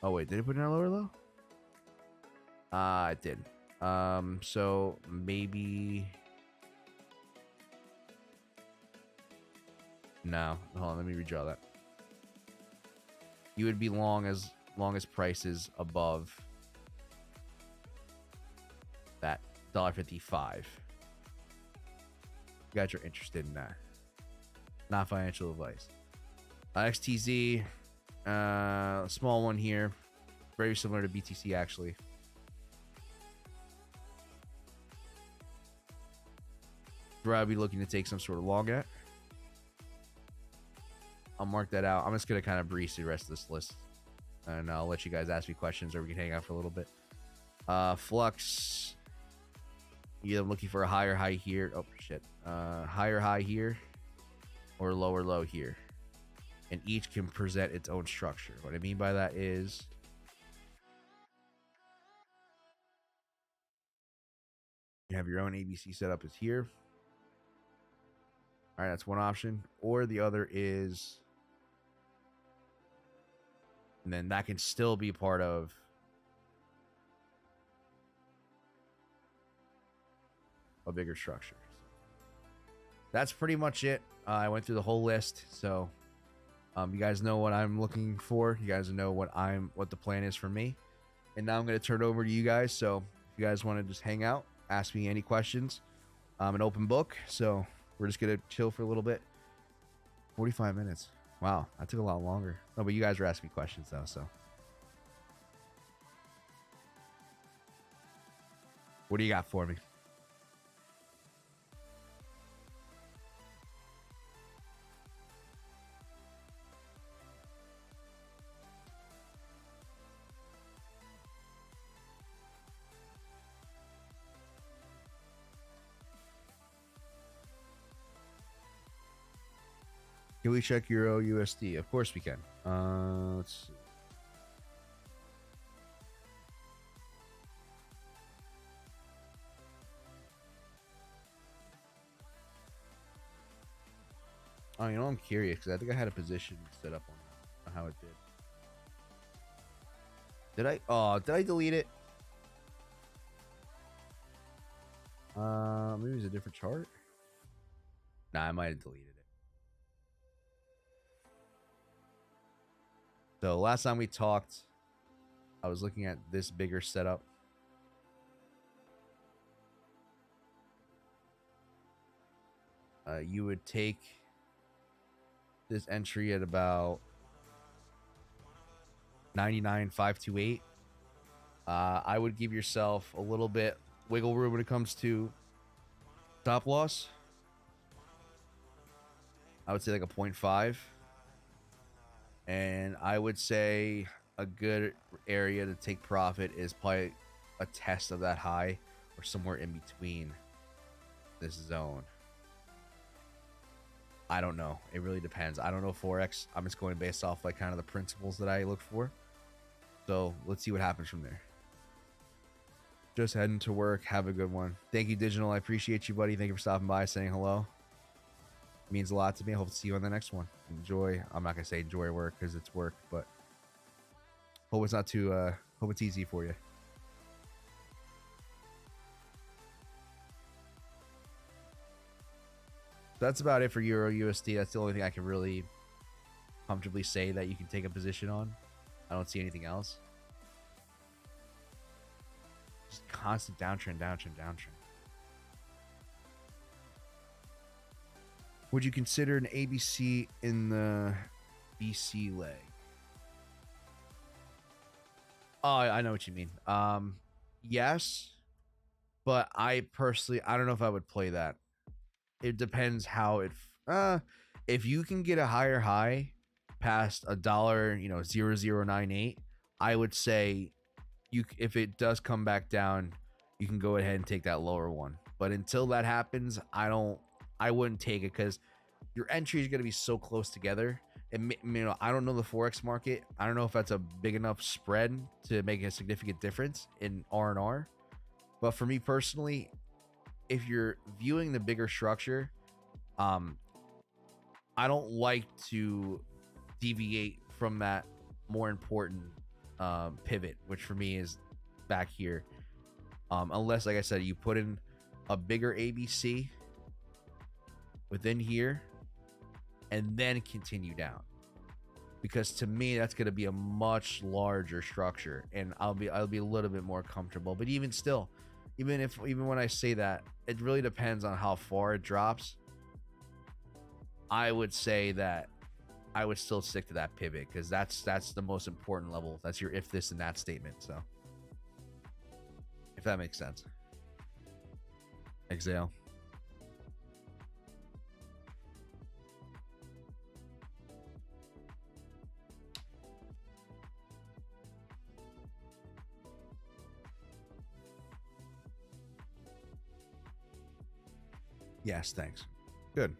Oh wait, did it put in a lower low? It did. So maybe. No, hold on. Let me redraw that. You would be long as prices above that $1.55. You guys are interested in that. Not financial advice. XTZ, small one here, very similar to BTC actually. Where I'll be looking to take some sort of long at. I'll mark that out. I'm just gonna kind of breeze through the rest of this list, and I'll let you guys ask me questions, or we can hang out for a little bit. Flux. Yeah, I'm looking for a higher high here. Oh shit. Higher high here. or lower low here. And each can present its own structure. What I mean by that is you have your own ABC setup is here. All right, that's one option. Or the other is, and then that can still be part of a bigger structure. That's pretty much it. I went through the whole list, so you guys know what I'm looking for. You guys know what the plan is for me. And now I'm going to turn it over to you guys. So if you guys want to just hang out, ask me any questions. I'm an open book, so we're just going to chill for a little bit. 45 minutes. Wow, that took a lot longer. No, but you guys were asking me questions though, so. What do you got for me? Can we check Euro USD? Of course we can. Let's see. Oh, you know, I'm curious because I think I had a position set up on how it did. Did I? Oh, did I delete it? Maybe it was a different chart. Nah, I might have deleted it. So last time we talked, I was looking at this bigger setup. You would take this entry at about 99,528. I would give yourself a little bit wiggle room when it comes to stop loss. I would say like a 0.5. And I would say a good area to take profit is probably a test of that high or somewhere in between this zone. I don't know. It really depends. I don't know Forex. I'm just going based off like kind of the principles that I look for. So let's see what happens from there. Just heading to work. Have a good one. Thank you, Digital. I appreciate you, buddy. Thank you for stopping by, saying hello. It means a lot to me. I hope to see you on the next one. Enjoy. I'm not gonna say enjoy work because it's work, but hope it's not too. Hope it's easy for you. That's about it for Euro USD. That's the only thing I can really comfortably say that you can take a position on. I don't see anything else. Just constant downtrend, downtrend, downtrend. Would you consider an ABC in the BC leg? Oh, I know what you mean. Yes, but I personally, I don't know if I would play that. It depends how it. If you can get a higher high past $1, 0098, I would say if it does come back down, you can go ahead and take that lower one. But until that happens, I wouldn't take it because your entry is going to be so close together. And I don't know the Forex market. I don't know if that's a big enough spread to make a significant difference in R&R. But for me personally, if you're viewing the bigger structure, I don't like to deviate from that more important pivot, which for me is back here. Unless, like I said, you put in a bigger ABC within here and then continue down, because to me that's going to be a much larger structure and I'll be a little bit more comfortable. But even still, even when I say that, it really depends on how far it drops. I would say that I would still stick to that pivot because that's the most important level. That's your if this and that statement. So if that makes sense. Exhale. Yes, thanks. Good.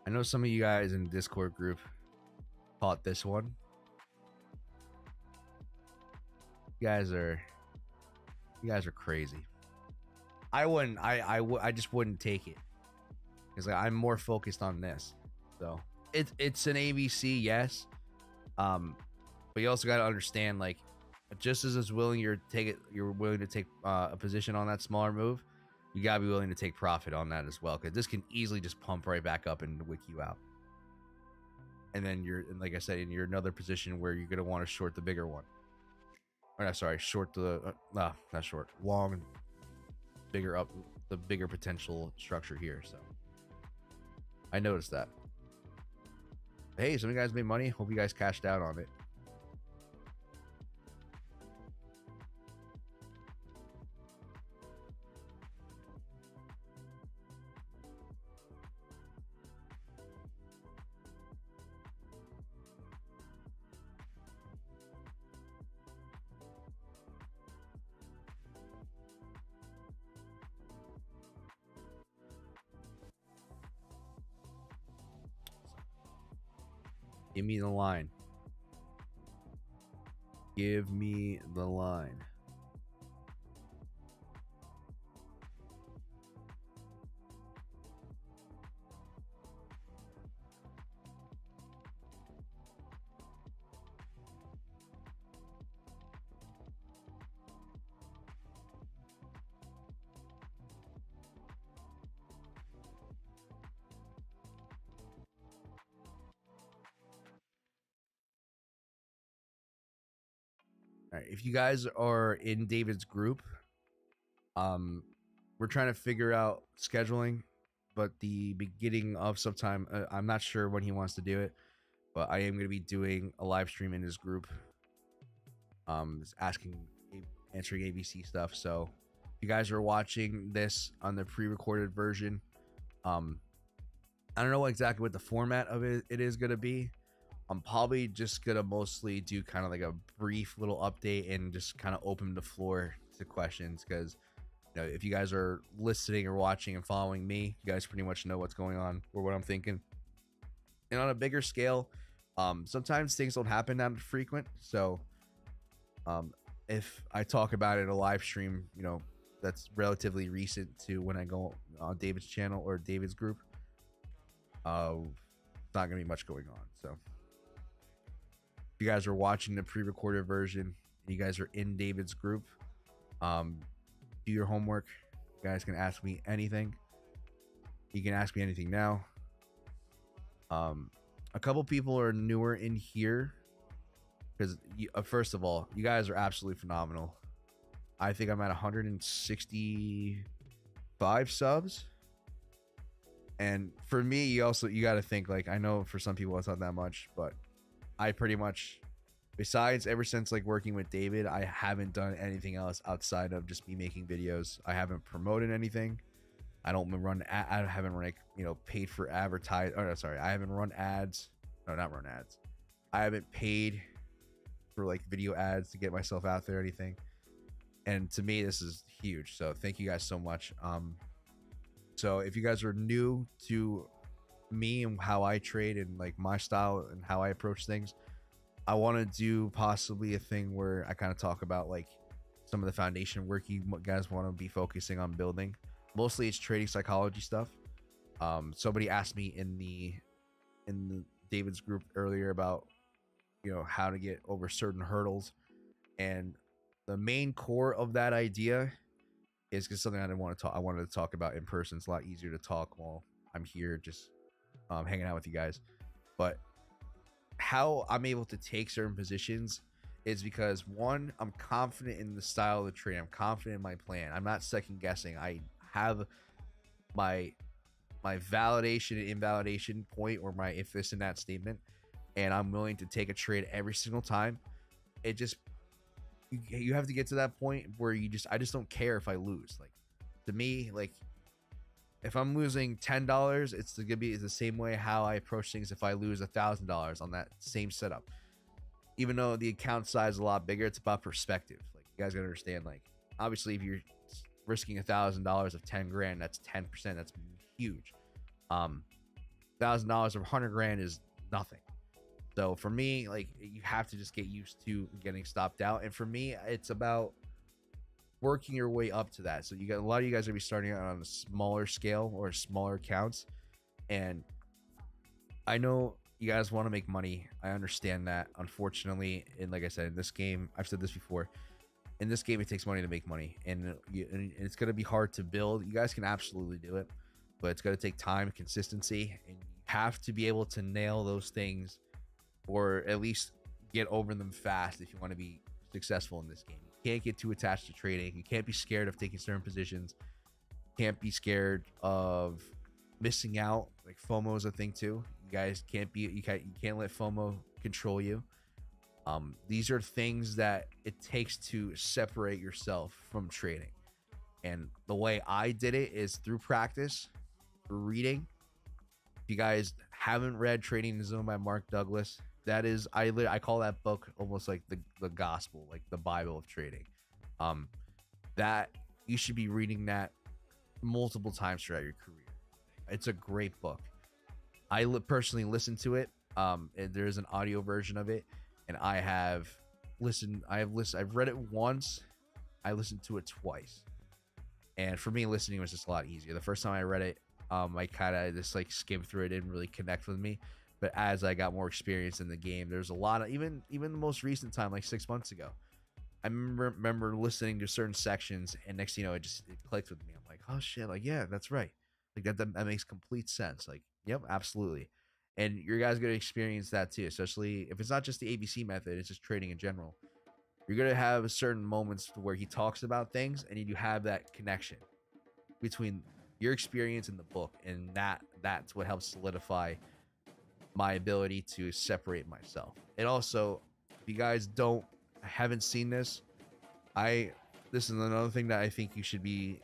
I know some of you guys in the Discord group caught this one. You guys are crazy. I just wouldn't take it because like, I'm more focused on this. So it's an ABC, yes. But you also got to understand, like, just as willing you're willing to take a position on that smaller move, you gotta be willing to take profit on that as well, because this can easily just pump right back up and wick you out. And then like I said, you're another position where you're gonna want to short the bigger one. Or not, sorry, short the not short, long, bigger up, the bigger potential structure here. So I noticed that. Hey, some of you guys made money. Hope you guys cashed out on it. Give me the line. Give me the line. All right, if you guys are in David's group, we're trying to figure out scheduling, but the beginning of sometime, I'm not sure when he wants to do it, but I am going to be doing a live stream in his group, answering ABC stuff. So if you guys are watching this on the pre-recorded version, I don't know exactly what the format of it is going to be. I'm probably just gonna mostly do kind of like a brief little update and just kind of open the floor to questions, because you know, if you guys are listening or watching and following me, you guys pretty much know what's going on or what I'm thinking. And on a bigger scale, sometimes things don't happen that frequent. So if I talk about it in a live stream, you know, that's relatively recent to when I go on David's channel or David's group, not gonna be much going on. So you guys are watching the pre-recorded version, you guys are in David's group, do your homework. You guys can ask me anything. You can ask me anything now. A couple people are newer in here because first of all, you guys are absolutely phenomenal. I think I'm at 165 subs, and for me, you got to think, like, I know for some people it's not that much, but I pretty much, besides ever since like working with David, I haven't done anything else outside of just me making videos. I haven't promoted anything. I haven't run like, you know, paid for advertise. Oh no, sorry, I haven't run ads. No, not run ads. I haven't paid for like video ads to get myself out there or anything. And to me, this is huge. So thank you guys so much. So if you guys are new to me and how I trade and like my style and how I approach things, I want to do possibly a thing where I kind of talk about like some of the foundation work you guys want to be focusing on building. Mostly it's trading psychology stuff. Somebody asked me in the David's group earlier about, you know, how to get over certain hurdles, and the main core of that idea is because something I wanted to talk about in person. It's a lot easier to talk while I'm here just hanging out with you guys. But how I'm able to take certain positions is because, one, I'm confident in the style of the trade. I'm confident in my plan. I'm not second guessing. I have my validation and invalidation point, or my if this and that statement, and I'm willing to take a trade every single time. It just, you have to get to that point where I just don't care if I lose. Like, to me, like, if I'm losing $10, it's gonna be the same way how I approach things if I lose $1,000 on that same setup. Even though the account size is a lot bigger, it's about perspective. Like, you guys gotta understand, like, obviously if you're risking $1,000 of 10 grand, that's 10%. That's huge. $1,000 or 100 grand is nothing. So for me, like, you have to just get used to getting stopped out. And for me, it's about working your way up to that. So you got a lot of you guys are gonna be starting out on a smaller scale or smaller accounts. And I know you guys want to make money. I understand that. Unfortunately, and like I said, in this game, I've said this before, in this game, it takes money to make money, and it's going to be hard to build. You guys can absolutely do it, but it's going to take time, consistency, and you have to be able to nail those things, or at least get over them fast if you want to be successful in this game. You can't get too attached to trading. You can't be scared of taking certain positions. You can't be scared of missing out. Like, FOMO is a thing too. You guys can't be, you can't let FOMO control you. These are things that it takes to separate yourself from trading. And the way I did it is through practice, through reading. If you guys haven't read Trading the Zone by Mark Douglas, that is, I call that book almost like the gospel, like the Bible of trading. That you should be reading that multiple times throughout your career. It's a great book. I personally listened to it. And there's an audio version of it, and I've read it once. I listened to it twice, and for me, listening was just a lot easier. The first time I read it, I kind of just like skimmed through it, didn't really connect with me. But as I got more experience in the game, there's a lot of, even the most recent time, like 6 months ago, I remember listening to certain sections, and next thing you know, it clicked with me. I'm like, oh shit, like, yeah, that's right. Like that makes complete sense. Like, yep, absolutely. And your guys going to experience that too, especially if it's not just the ABC method, it's just trading in general. You're going to have certain moments where he talks about things, and you have that connection between your experience and the book, and that's what helps solidify my ability to separate myself. And also, if you guys haven't seen this, this is another thing that I think you should be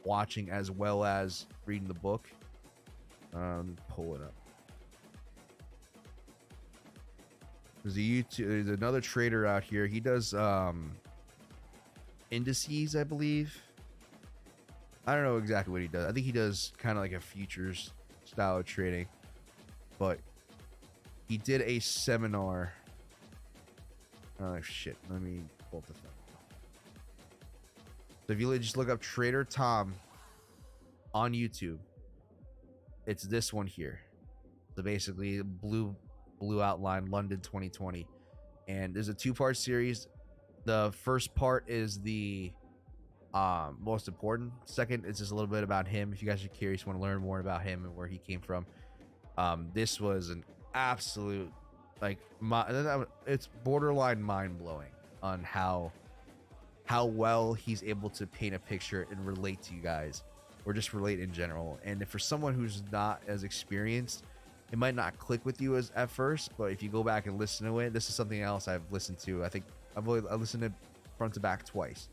watching as well as reading the book. Pull it up. There's another trader out here. He does indices, I believe. I don't know exactly what he does. I think he does kind of like a futures style of trading, but he did a seminar. Oh shit! Let me pull up the phone. So if you just look up Trader Tom on YouTube, it's this one here. So basically, blue outline, London 2020, and there's a 2-part series. The first part is the most important. Second is just a little bit about him. If you guys are curious, want to learn more about him and where he came from, this was an absolute, like, it's borderline mind-blowing on how well he's able to paint a picture and relate to you guys, or just relate in general. And if for someone who's not as experienced, it might not click with you as at first, but if you go back and listen to it, this is something else I've listened to. I think I listened to front to back twice,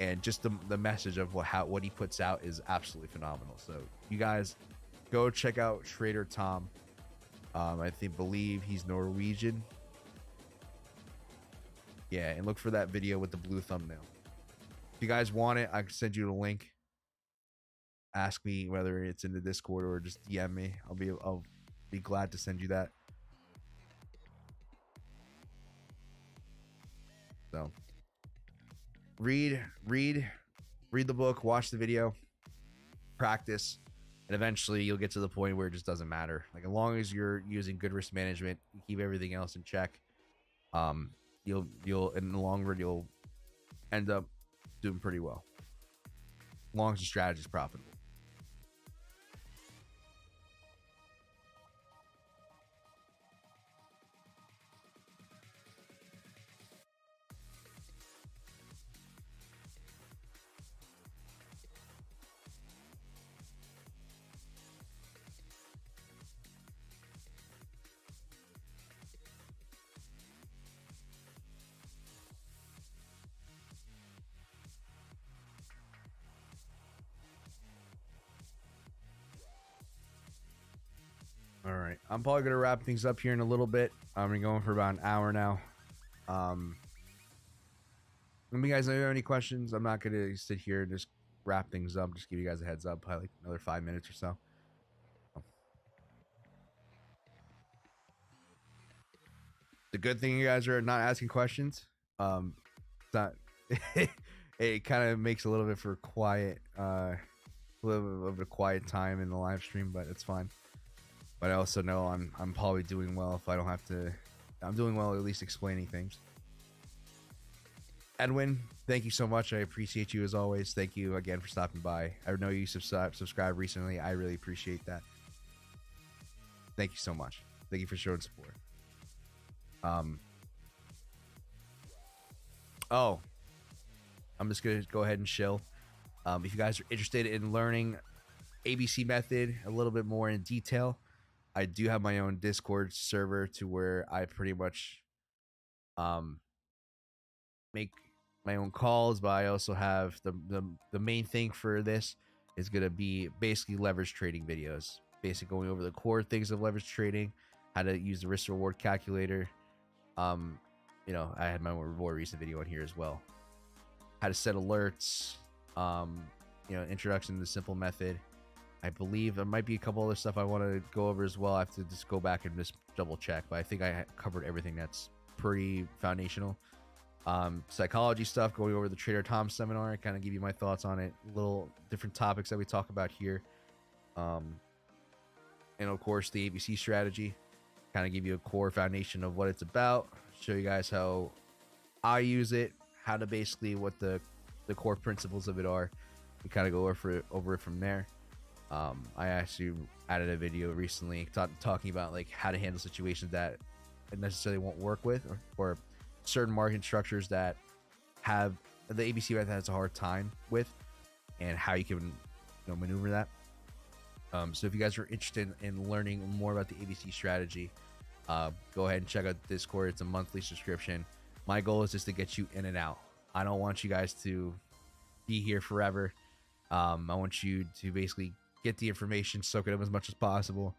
and just the message of what he puts out is absolutely phenomenal. So you guys go check out Trader Tom. I believe he's Norwegian. Yeah, and look for that video with the blue thumbnail. If you guys want it, I can send you the link. Ask me whether it's in the Discord or just DM me. I'll be glad to send you that. So read the book, watch the video, practice, and eventually you'll get to the point where it just doesn't matter. Like, as long as you're using good risk management, you keep everything else in check, you'll in the long run you'll end up doing pretty well, as long as the strategy is profitable. All right, I'm probably gonna wrap things up here in a little bit. I'm been going for about an hour now. Let me guys know if you have any questions. I'm not gonna sit here and just wrap things up. Just give you guys a heads up, probably like another 5 minutes or so. The good thing you guys are not asking questions. It's not. It kind of makes a little bit for quiet, a little bit of quiet time in the live stream, but it's fine. But I also know I'm probably doing well if I don't have to. I'm doing well at least explaining things. Edwin, thank you so much. I appreciate you as always. Thank you again for stopping by. I know you subscribed recently. I really appreciate that. Thank you so much. Thank you for showing support. Oh, I'm just gonna go ahead and chill. If you guys are interested in learning ABC method a little bit more in detail, I do have my own Discord server to where I pretty much make my own calls, but I also have the main thing for this is gonna be basically leverage trading videos, basically going over the core things of leverage trading, how to use the risk reward calculator. You know, I had my more recent video on here as well, how to set alerts, you know, introduction to the simple method. I believe there might be a couple other stuff I want to go over as well. I have to just go back and just double check, but I think I covered everything that's pretty foundational. Psychology stuff, going over the Trader Tom seminar, I kind of give you my thoughts on it, little different topics that we talk about here. And of course the ABC strategy, kind of give you a core foundation of what it's about, show you guys how I use it, how to basically what the core principles of it are. We kind of go over it from there. I actually added a video recently talking about like how to handle situations that it necessarily won't work with, or certain market structures that have the ABC method has a hard time with, and how you can, you know, maneuver that. So if you guys are interested in learning more about the ABC strategy, go ahead and check out Discord. It's a monthly subscription. My goal is just to get you in and out. I don't want you guys to be here forever. I want you to basically get the information, soak it up as much as possible,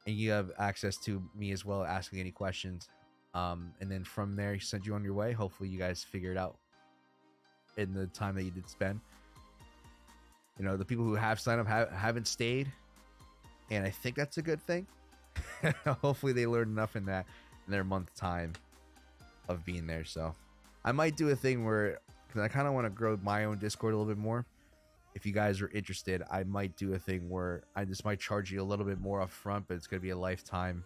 and you have access to me as well, asking any questions. And then from there, send you on your way. Hopefully you guys figure it out in the time that you did spend. You know, the people who have signed up haven't stayed, and I think that's a good thing. Hopefully they learned enough in their month time of being there. So I might do a thing where, because I kind of want to grow my own Discord a little bit more. If you guys are interested, I might do a thing where I just might charge you a little bit more up front, but it's going to be a lifetime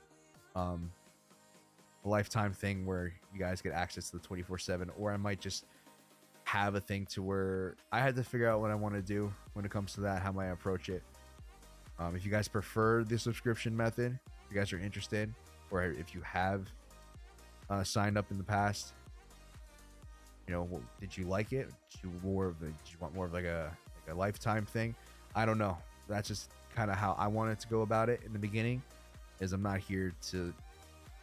thing where you guys get access to the 24/7, or I might just have a thing to where I had to figure out what I want to do when it comes to that, how I approach it. If you guys prefer the subscription method, if you guys are interested, or if you have signed up in the past, you know, did you like it? Did you want more of like a lifetime thing? I don't know. That's just kind of how I wanted to go about it in the beginning, is I'm not here to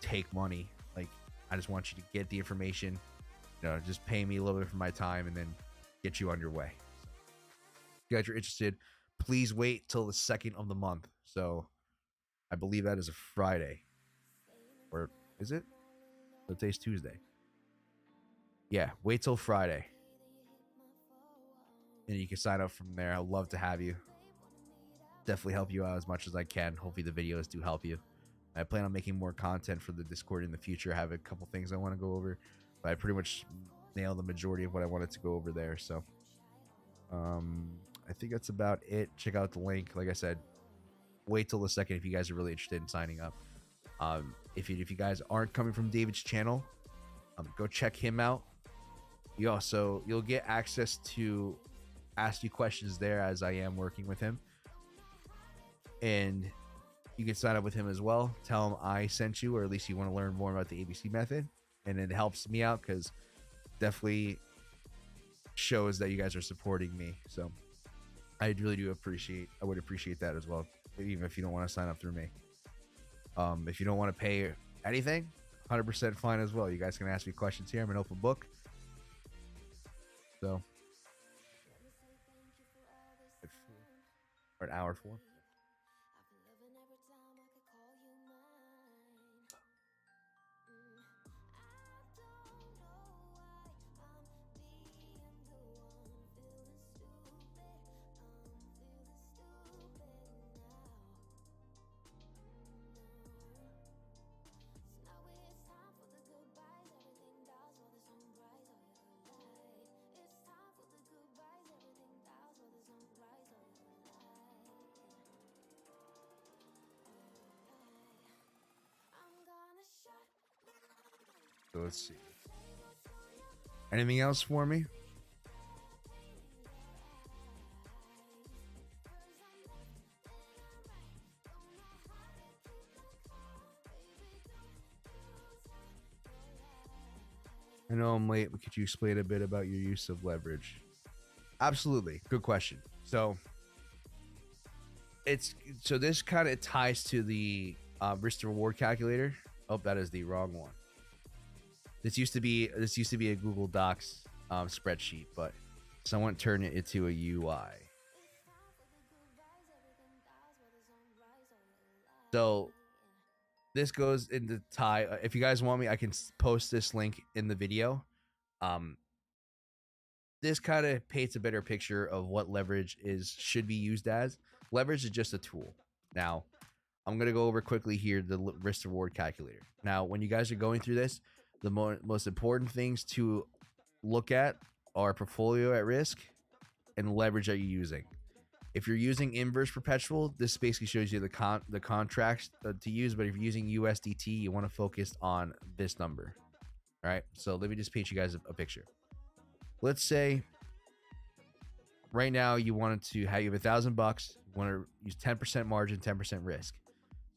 take money. Like, I just want you to get the information, you know, just pay me a little bit for my time and then get you on your way. So, if you guys are interested, please wait till the 2nd of the month. So I believe that is a Friday, or is it? So today's Tuesday. Yeah, wait till Friday, and you can sign up from there. I'd love to have you. Definitely help you out as much as I can. Hopefully the videos do help you. I plan on making more content for the Discord in the future. I have a couple things I want to go over, but I pretty much nailed the majority of what I wanted to go over there. So I think that's about it. Check out the link. Like I said, wait till the 2nd if you guys are really interested in signing up. If you guys aren't coming from David's channel, go check him out. You'll get access to ask you questions there, as I am working with him, and you can sign up with him as well. Tell him I sent you, or at least you want to learn more about the ABC method, and it helps me out because definitely shows that you guys are supporting me. So I really do appreciate. I would appreciate that as well, even if you don't want to sign up through me. If you don't want to pay anything, 100% fine as well. You guys can ask me questions here. I'm an open book. So, or an hour 4. So let's see. Anything else for me? I know I'm late, but could you explain a bit about your use of leverage? Absolutely. Good question. So this kind of ties to the risk to reward calculator. Oh, that is the wrong one. This used to be a Google Docs spreadsheet, but someone turned it into a UI. So this goes into tie. If you guys want me, I can post this link in the video. This kind of paints a better picture of what leverage should be used as. Leverage is just a tool. Now, I'm going to go over quickly here the risk reward calculator. Now, when you guys are going through this, the most important things to look at are portfolio at risk and leverage that you're using. If you're using inverse perpetual, this basically shows you the contracts to use. But if you're using USDT, you want to focus on this number. All right. So let me just paint you guys a picture. Let's say right now you wanted to have you have $1,000. You want to use 10% margin, 10% risk.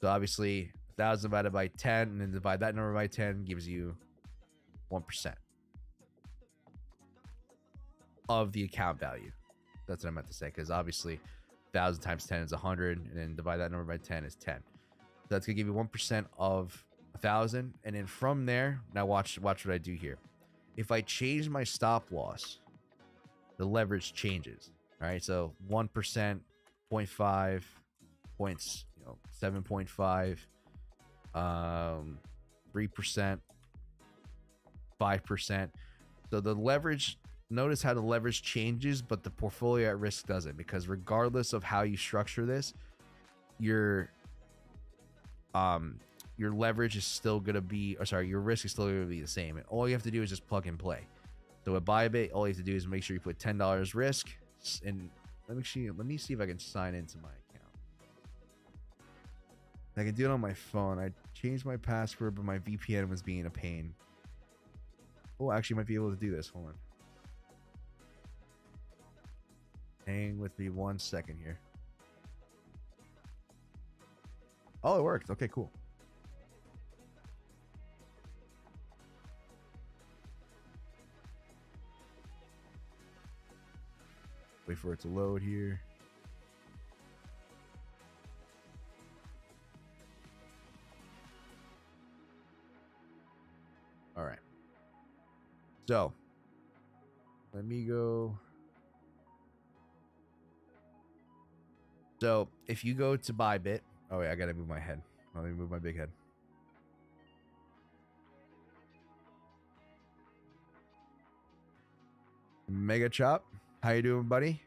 So obviously 1,000 divided by 10, and then divide that number by 10 gives you 1% of the account value. That's what I meant to say, because obviously 1,000 times 10 is 100, and then divide that number by 10 is 10. So that's gonna give you 1% of 1,000, and then from there, now watch what I do here. If I change my stop loss, the leverage changes. All right, so 1%, 0.5 points, 7.5, 3%, 5%. So the leverage, notice how the leverage changes, but the portfolio at risk doesn't, because regardless of how you structure this, your leverage is still going to be, or sorry, your risk is still going to be the same. And all you have to do is just plug and play. So at bybit, all you have to do is make sure you put $10 risk. And let me see if I can sign into my account. I can do it on my phone. I changed my password, but my VPN was being a pain. Oh, actually might be able to do this. Hold on. Hang with me 1 second here. Oh, it worked. Okay, cool. Wait for it to load here. All right. So let me go. So if you go to bybit, oh wait, I gotta move my head. Let me move my big head. Mega Chop, how you doing, buddy?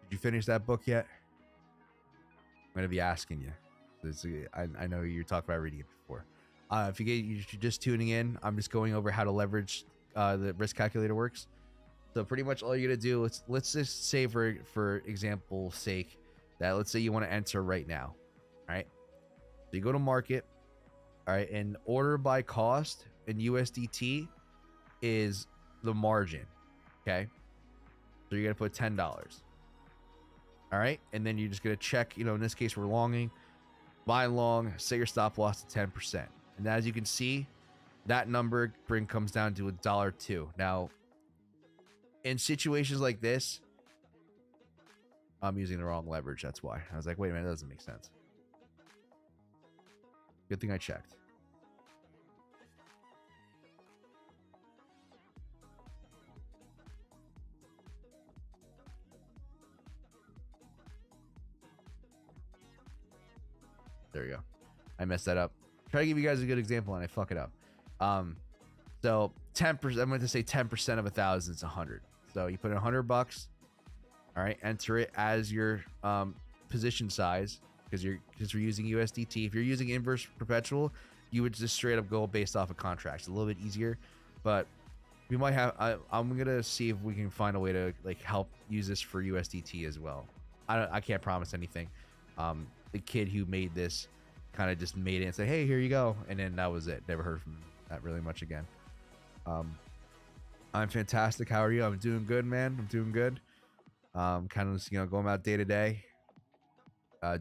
Did you finish that book yet? I'm gonna be asking you. I know you talked about reading it before. If you're just tuning in, I'm just going over how to leverage the risk calculator works. So pretty much all you're gonna do, let's just say for example's sake that let's say you want to enter right now. All right. So you go to market. All right, and order by cost in USDT is the margin. Okay. So you're gonna put $10. All right, and then you're just gonna check. In this case, we're longing. Buy long. Set your stop loss to 10%. And as you can see, that number comes down to $1.02. Now, in situations like this, I'm using the wrong leverage. That's why. I was like, wait a minute, that doesn't make sense. Good thing I checked. There you go. I messed that up. Try to give you guys a good example and I fuck it up. So 10%, I'm going to say 10% of 1,000 is 100. So you put in $100. All right, enter it as your position size because we're using USDT. If you're using inverse perpetual, you would just straight up go based off of contracts. A little bit easier, but we might have. I'm gonna see if we can find a way to help use this for USDT as well. I can't promise anything. The kid who made this kind of just made it and said, "Hey, here you go," and then that was it. Never heard from him that really much again. I'm fantastic. How are you? I'm doing good, man. I'm doing good. Kind of just, going about day to day.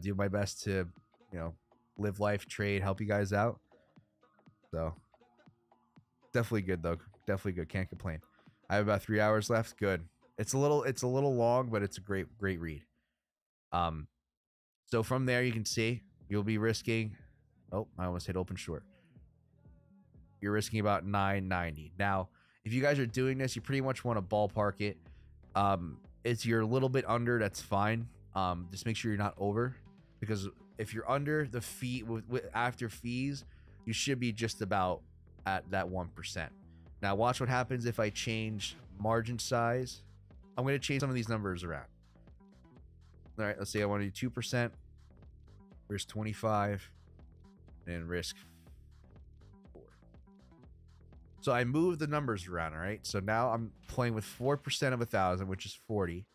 Do my best to, live life, trade, help you guys out. So definitely good though. Definitely good. Can't complain. I have about 3 hours left. Good. It's a little long, but it's a great read. So from there you can see you'll be risking. Oh, I almost hit open short. You're risking about 990. Now, if you guys are doing this, you pretty much want to ballpark it. It's you're a little bit under, that's fine. Just make sure you're not over, because if you're under the fee with after fees, you should be just about at that 1%. Now watch what happens if I change margin size. I'm going to change some of these numbers around. All right, let's say I want to do 2%, risk 25, and risk 4. So I move the numbers around. All right, so now I'm playing with 4% of 1,000, which is 40,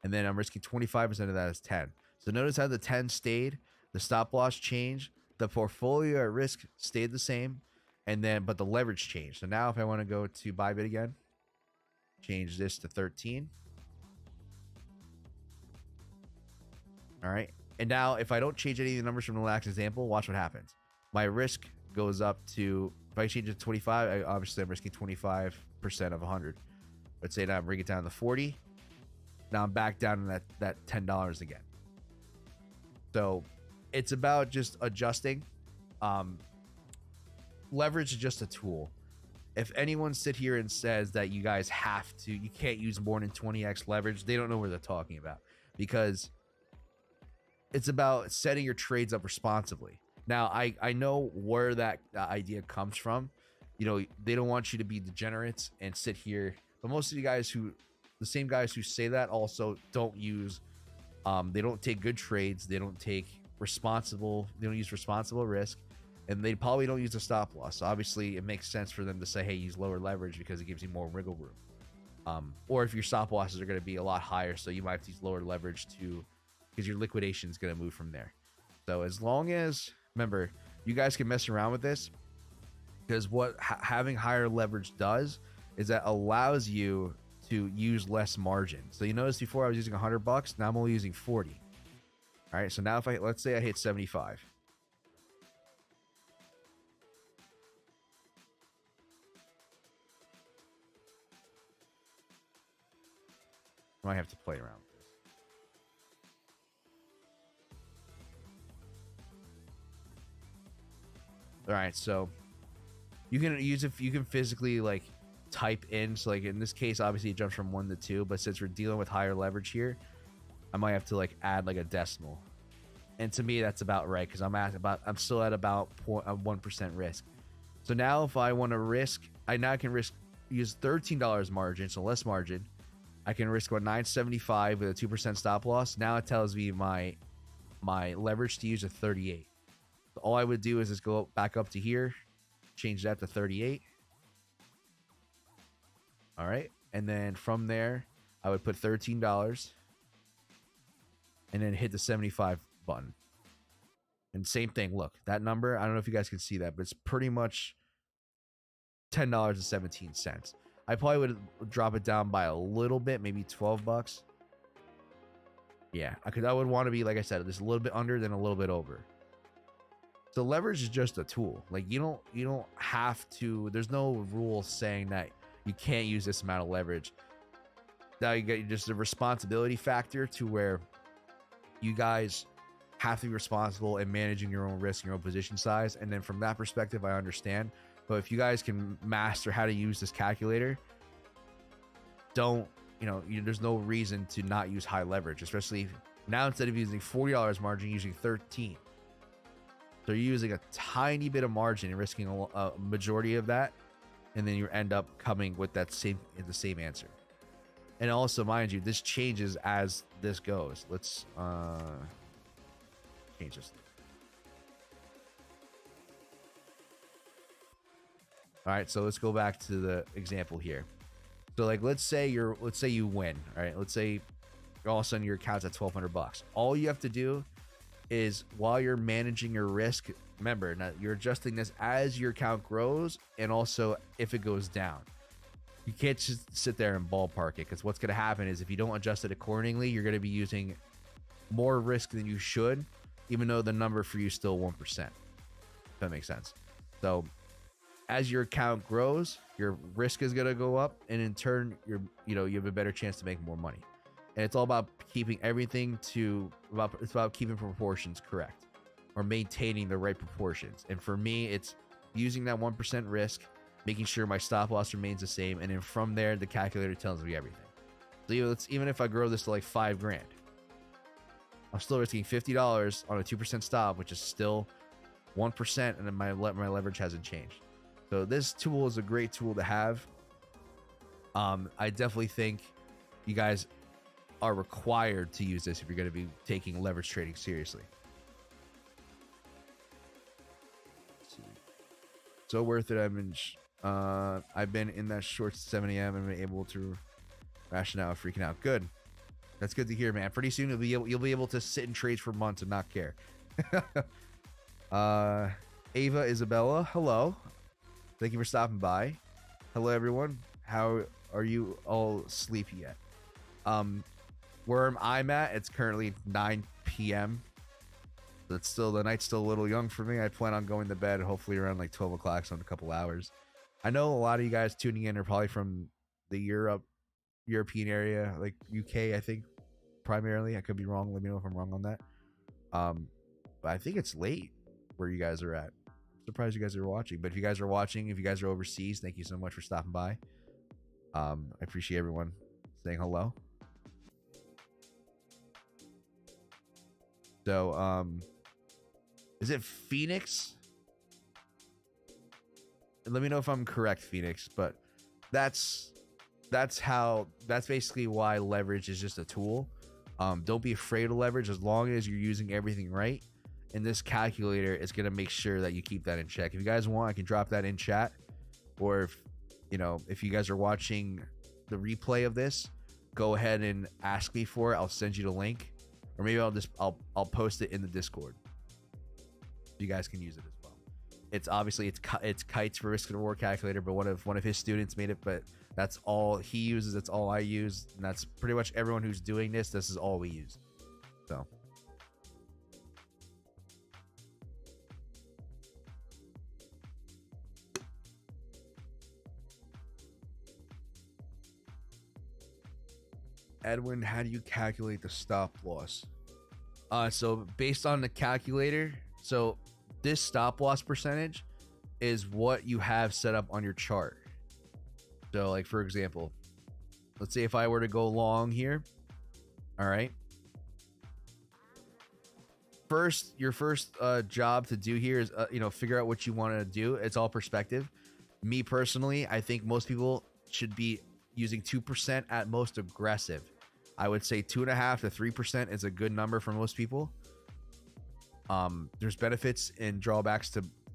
and then I'm risking 25% of that is 10. So notice how the 10 stayed, the stop loss changed, the portfolio at risk stayed the same, and then but the leverage changed. So now if I want to go to bybit again, change this to 13. All right, and now if I don't change any of the numbers from the last example, watch what happens. My risk goes up to, if I change it to 25, obviously I'm risking 25% of 100. Let's say now I bring it down to 40. Now I'm back down to that $10 again. So it's about just adjusting. Leverage is just a tool. If anyone sit here and says that you guys you can't use more than 20x leverage, they don't know what they're talking about, because it's about setting your trades up responsibly. Now, I know where that idea comes from. They don't want you to be degenerates and sit here. But most of the same guys who say that also don't use, they don't take good trades. They don't use responsible risk. And they probably don't use a stop loss. So obviously, it makes sense for them to say, hey, use lower leverage because it gives you more wiggle room. Or if your stop losses are going to be a lot higher, so you might have to use lower leverage because your liquidation is going to move from there. So as long as, remember, you guys can mess around with this, because what having higher leverage does is that allows you to use less margin. So you notice before I was using $100, now I'm only using 40. All right, so now if let's say I hit 75. I might have to play around with this. All right, so you can use, if you can physically like type in. So like in this case, obviously it jumps from 1 to 2, but since we're dealing with higher leverage here, I might have to like add like a decimal. And to me, that's about right, because I'm still at about 1% risk. So now if I want to risk, I can use $13 margin, so less margin. I can risk about 975 with a 2% stop loss. Now it tells me my leverage to use is 38. So all I would do is just go back up to here, change that to 38. All right, and then from there, I would put $13 and then hit the 75 button. And same thing, look, that number, I don't know if you guys can see that, but it's pretty much $10.17. I probably would drop it down by a little bit, maybe $12. Yeah, because I would want to be, like I said, just a little bit under, then a little bit over. So leverage is just a tool. Like you don't have to. There's no rule saying that you can't use this amount of leverage. Now you get just a responsibility factor to where you guys have to be responsible in managing your own risk, your own position size, and then from that perspective, I understand. But if you guys can master how to use this calculator, there's no reason to not use high leverage, especially now instead of using $40 margin, using 13. So you're using a tiny bit of margin and risking a majority of that, and then you end up coming with the same answer. And also, mind you, this changes as this goes. Let's change this. All right, so let's go back to the example here. So like, let's say you win. All right, let's say all of a sudden your account's at $1,200. All you have to do is while you're managing your risk, remember, now you're adjusting this as your account grows and also if it goes down. You can't just sit there and ballpark it, because what's going to happen is if you don't adjust it accordingly, you're going to be using more risk than you should, even though the number for you is still 1%. If that makes sense. So as your account grows, your risk is going to go up, and in turn, you have a better chance to make more money. And it's all about keeping everything it's about keeping proportions correct, or maintaining the right proportions. And for me, it's using that 1% risk, making sure my stop loss remains the same, and then from there, the calculator tells me everything. So even if I grow this to like $5 grand, I'm still risking $50 on a 2% stop, which is still 1%, and then my leverage hasn't changed. So this tool is a great tool to have. I definitely think you guys are required to use this if you're going to be taking leverage trading seriously. So worth it. I've been in that short 7 a.m. and been able to ration out, freaking out. Good. That's good to hear, man. Pretty soon you'll be able to sit in trades for months and not care. Ava Isabella, hello. Thank you for stopping by. Hello, everyone. How are you all sleepy yet? Where I'm at, it's currently 9 p.m. That's still, the night's still a little young for me. I plan on going to bed hopefully around like 12 o'clock, so in a couple hours. I know a lot of you guys tuning in are probably from the European area, like UK, I think, primarily. I could be wrong. Let me know if I'm wrong on that. But I think it's late where you guys are at. I'm surprised you guys are watching. But if you guys are watching, if you guys are overseas, thank you so much for stopping by. I appreciate everyone saying hello. So, is it Phoenix? Let me know if I'm correct, Phoenix, but that's basically why leverage is just a tool. Don't be afraid of leverage as long as you're using everything right. And this calculator is going to make sure that you keep that in check. If you guys want, I can drop that in chat. Or if you guys are watching the replay of this, go ahead and ask me for it. I'll send you the link. Or maybe I'll post it in the Discord. You guys can use it as well. It's obviously it's Kite's risk and reward calculator, but one of his students made it, but that's all he uses. That's all I use, and that's pretty much everyone who's doing this. This is all we use. So. Edwin, how do you calculate the stop loss? So based on the calculator, so this stop loss percentage is what you have set up on your chart. So like, for example, let's say if I were to go long here, all right, your first job to do here is figure out what you want to do. It's all perspective. Me personally, I think most people should be using 2% at most aggressive. I would say 2.5 to 3% is a good number for most people. There's benefits and drawbacks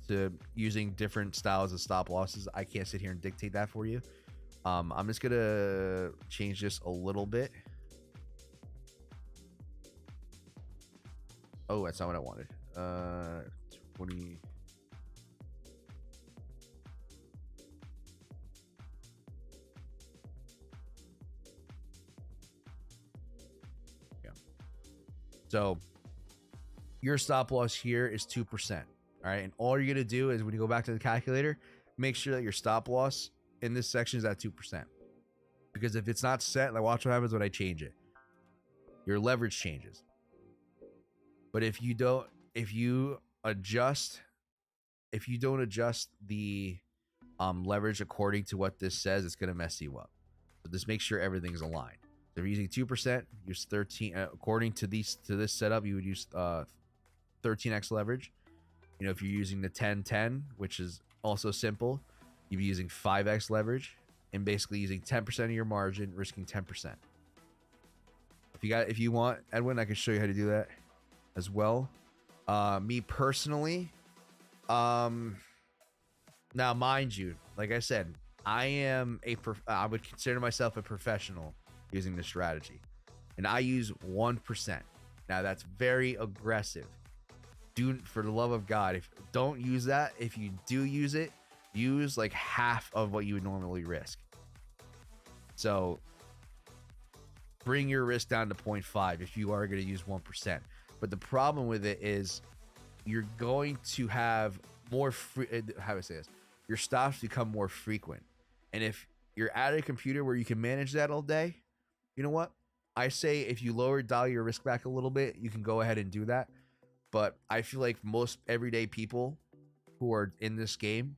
to using different styles of stop losses. I can't sit here and dictate that for you. I'm just gonna change this a little bit. Oh, that's not what I wanted. 20. So your stop loss here is 2%. All right. And all you're going to do is when you go back to the calculator, make sure that your stop loss in this section is at 2%. Because if it's not set, like watch what happens when I change it. Your leverage changes. But if you don't adjust the leverage according to what this says, it's going to mess you up. So just make sure everything's aligned. So if you're using 2%, use 13. According to this setup, you would use 13x leverage. If you're using the 10-10, which is also simple, you'd be using 5x leverage and basically using 10% of your margin, risking 10%. If you want, Edwin, I can show you how to do that as well. Me personally, now mind you, like I said, I would consider myself a professional using this strategy, and I use 1%. Now that's very aggressive. do, for the love of God, if don't use that. If you do use it, use like half of what you would normally risk. So bring your risk down to 0.5 if you are going to use 1%. But the problem with it is you're going to have more how do I say this? Your stops become more frequent. And if you're at a computer where you can manage that all day, you know what? I say if you dial your risk back a little bit, you can go ahead and do that. But I feel like most everyday people who are in this game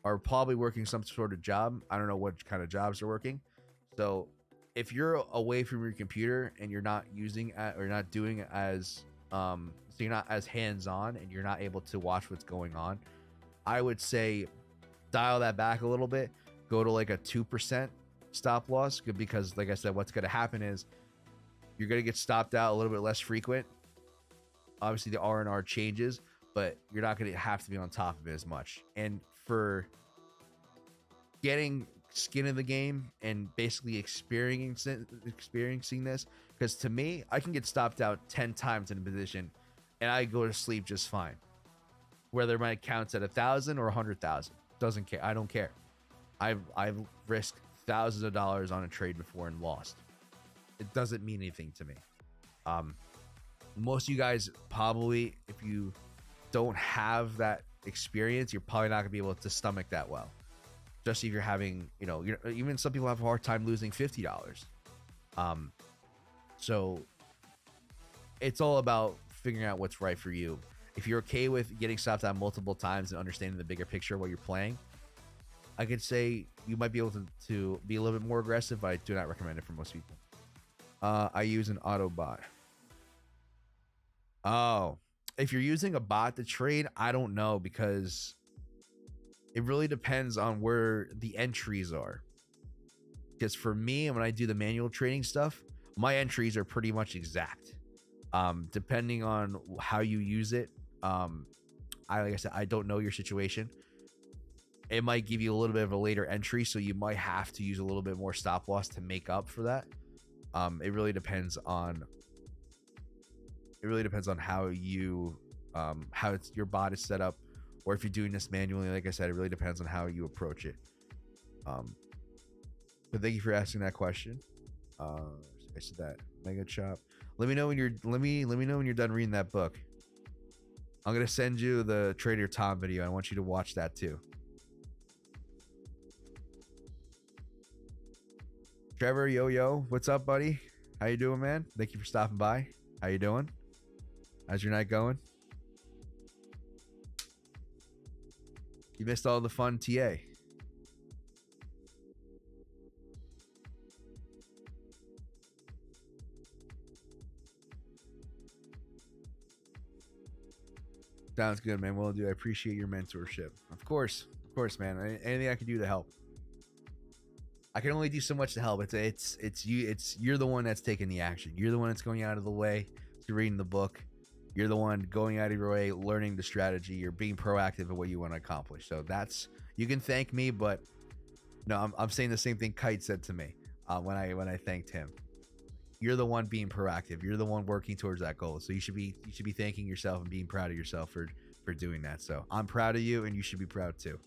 are probably working some sort of job. I don't know what kind of jobs they're working. So if you're away from your computer and you're not using or not doing as so you're not as hands-on and you're not able to watch what's going on, I would say dial that back a little bit. Go to like a 2% stop loss, because like I said, what's going to happen is you're going to get stopped out a little bit less frequent. Obviously the R&R changes, but you're not going to have to be on top of it as much. And for getting skin in the game and basically experiencing this, because to me, I can get stopped out 10 times in a position and I go to sleep just fine, whether my account's at 1,000 or 100,000. Doesn't care. I don't care. I've risked thousands of dollars on a trade before and lost. It doesn't mean anything to me. Most of you guys probably, if you don't have that experience, you're probably not gonna be able to stomach that well. Especially if you're having, even some people have a hard time losing $50. So it's all about figuring out what's right for you. If you're okay with getting stopped out multiple times and understanding the bigger picture of what you're playing, I could say you might be able to be a little bit more aggressive, but I do not recommend it for most people. I use an auto bot. Oh, if you're using a bot to trade, I don't know, because it really depends on where the entries are. Because for me, when I do the manual trading stuff, my entries are pretty much exact. Depending on how you use it, like I said, I don't know your situation. It might give you a little bit of a later entry, so you might have to use a little bit more stop loss to make up for that. It really depends on how your bot is set up, or if you're doing this manually. Like I said, it really depends on how you approach it. But thank you for asking that question. I said that mega chop. Let me know when you're done reading that book. I'm gonna send you the Trader Tom video. I want you to watch that too. Trevor, yo, what's up, buddy? How you doing, man? Thank you for stopping by. How you doing? How's your night going? You missed all the fun TA. Sounds good, man. Well, dude, I appreciate your mentorship. Of course, man. Anything I can do to help. I can only do so much to help. You're the one that's taking the action. You're the one that's going out of the way to reading the book. You're the one going out of your way, learning the strategy. You're being proactive in what you want to accomplish. So you can thank me, but no, I'm saying the same thing Kite said to me when I thanked him. You're the one being proactive. You're the one working towards that goal. So you should be thanking yourself and being proud of yourself for doing that. So I'm proud of you, and you should be proud too.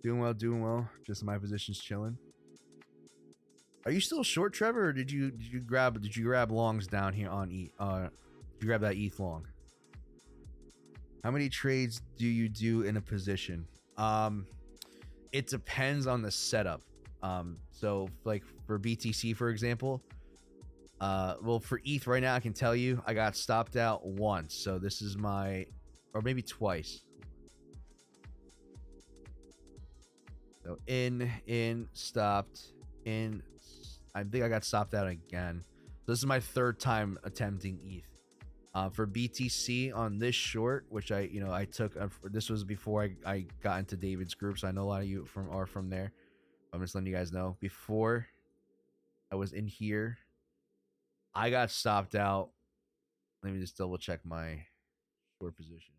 Doing well. Just my position's chilling. Are you still short, Trevor, or did you grab longs down here on ETH? Did you grab that ETH long? How many trades do you do in a position? It depends on the setup. So like for BTC, for example, well, for ETH right now, I can tell you I got stopped out once. So this is or maybe twice. So stopped, I think I got stopped out again. So this is my third time attempting ETH. For BTC on this short, which I took, this was before I got into David's group, so I know a lot of you are from there. I'm just letting you guys know. Before I was in here, I got stopped out. Let me just double check my short position.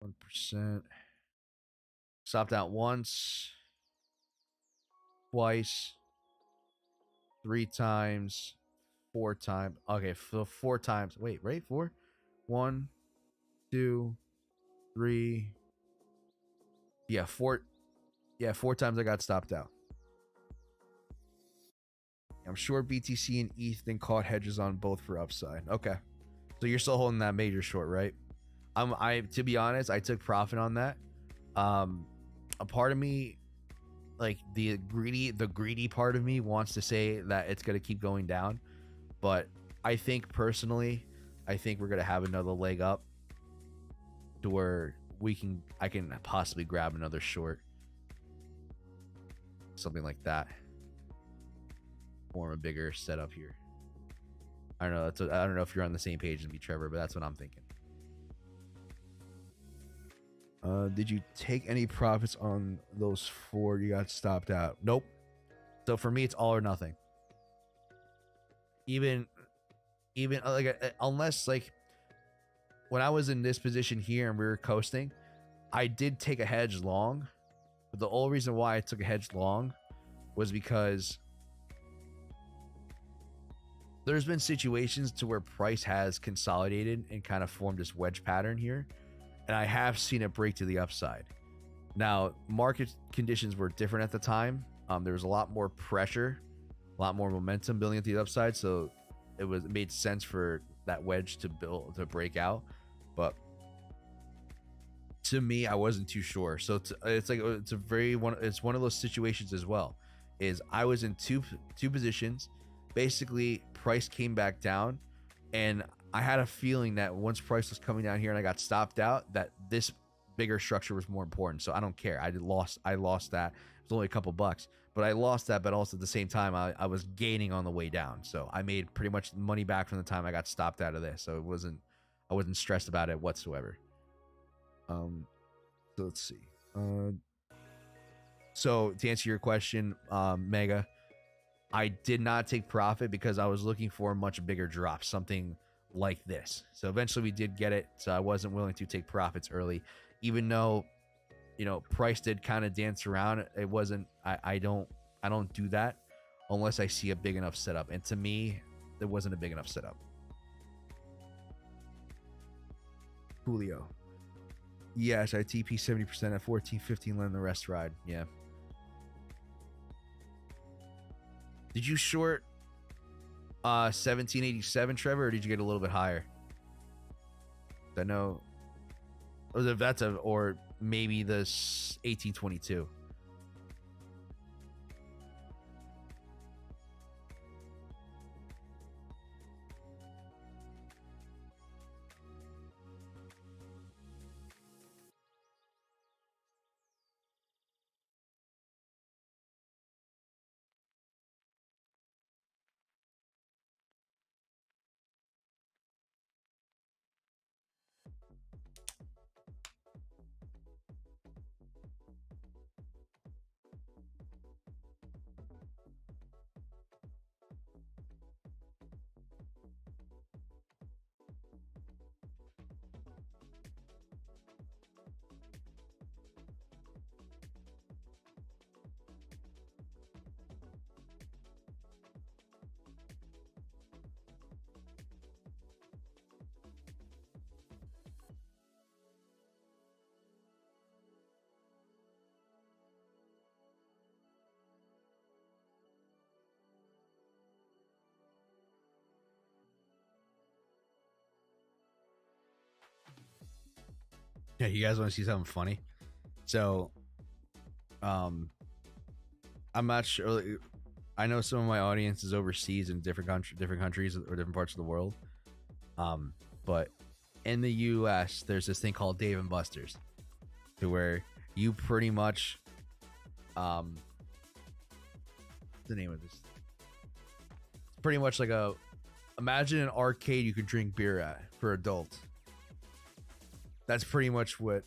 1%. Stopped out once, twice, 3 times, 4 times. Okay, so 4 times. Wait, right? 4? 1, 2, 3. Yeah, 4. Yeah, 4 times I got stopped out. I'm sure BTC and ETH then caught hedges on both for upside. Okay. So you're still holding that major short, right? I to be honest, I took profit on that. A part of me, like the greedy part of me wants to say that it's going to keep going down, but I think personally, I think we're going to have another leg up to where I can possibly grab another short, something like that, form a bigger setup here. I don't know. I don't know if you're on the same page as me, Trevor, but that's what I'm thinking. Did you take any profits on those 4 you got stopped out? Nope. So for me, it's all or nothing. Even like unless like when I was in this position here and we were coasting, I did take a hedge long. But the only reason why I took a hedge long was because there's been situations to where price has consolidated and kind of formed this wedge pattern here, and I have seen it break to the upside. Now, market conditions were different at the time. There was a lot more pressure, a lot more momentum building at the upside, so it made sense for that wedge to break out. But to me, I wasn't too sure. So it's one of those situations as well. Is I was in two positions. Basically, price came back down, and I had a feeling that once price was coming down here and I got stopped out, that this bigger structure was more important. So I don't care. I lost that. It was only a couple bucks, but I lost that. But also at the same time, I was gaining on the way down. So I made pretty much money back from the time I got stopped out of this. So I wasn't stressed about it whatsoever. So let's see. So to answer your question, Mega, I did not take profit because I was looking for a much bigger drop, something like this. So eventually we did get it. So I wasn't willing to take profits early, even though, price did kind of dance around. It wasn't, I don't do that unless I see a big enough setup. And to me, there wasn't a big enough setup. Julio. Yes, I TP 70% at 14.15, letting the rest ride. Yeah. Did you short 1787, Trevor, or did you get a little bit higher? I know, or maybe this 1822. Yeah, you guys want to see something funny? So, I'm not sure. I know some of my audience is overseas in different countries or different parts of the world. But in the U.S., there's this thing called Dave and Buster's, to where you pretty much, what's the name of this? It's pretty much like imagine an arcade you could drink beer at for adults. That's pretty much what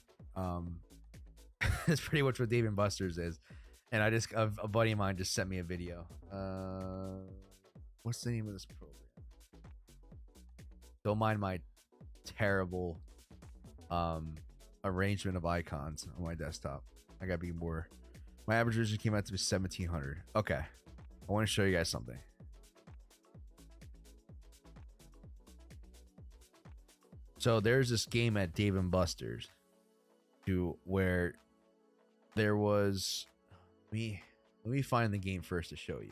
that's pretty much what Dave and Buster's is. And a buddy of mine just sent me a video. What's the name of this program? Don't mind my terrible arrangement of icons on my desktop. I gotta be more. My average vision came out to be 1700. Okay, I want to show you guys something. So there's this game at Dave and Buster's, where there was. Let me find the game first to show you.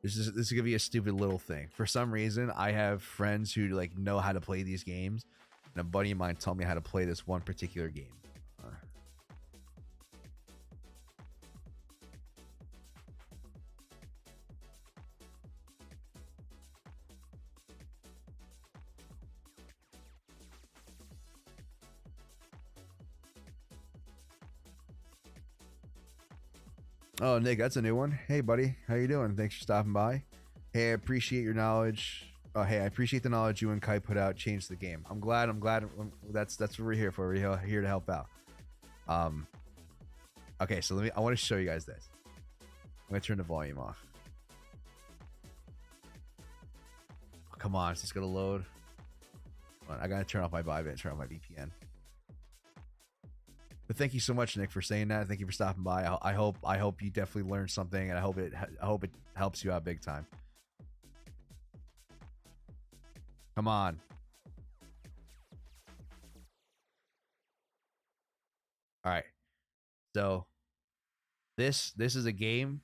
This is gonna be a stupid little thing. For some reason, I have friends who like know how to play these games, and a buddy of mine told me how to play this one particular game. Oh, Nick, that's a new one. Hey, buddy, how you doing? Thanks for stopping by. Hey, I appreciate your knowledge. Oh, hey, I appreciate the knowledge you and Kai put out. Changed the game. I'm glad. That's what we're here for. We're here to help out. Okay, so I want to show you guys this. I'm gonna turn the volume off. Oh, come on, it's just gonna load. I gotta turn off my bybit and turn off my VPN. But thank you so much, Nick, for saying that. Thank you for stopping by. I hope you definitely learned something, and I hope it helps you out big time. Come on. All right. So this is a game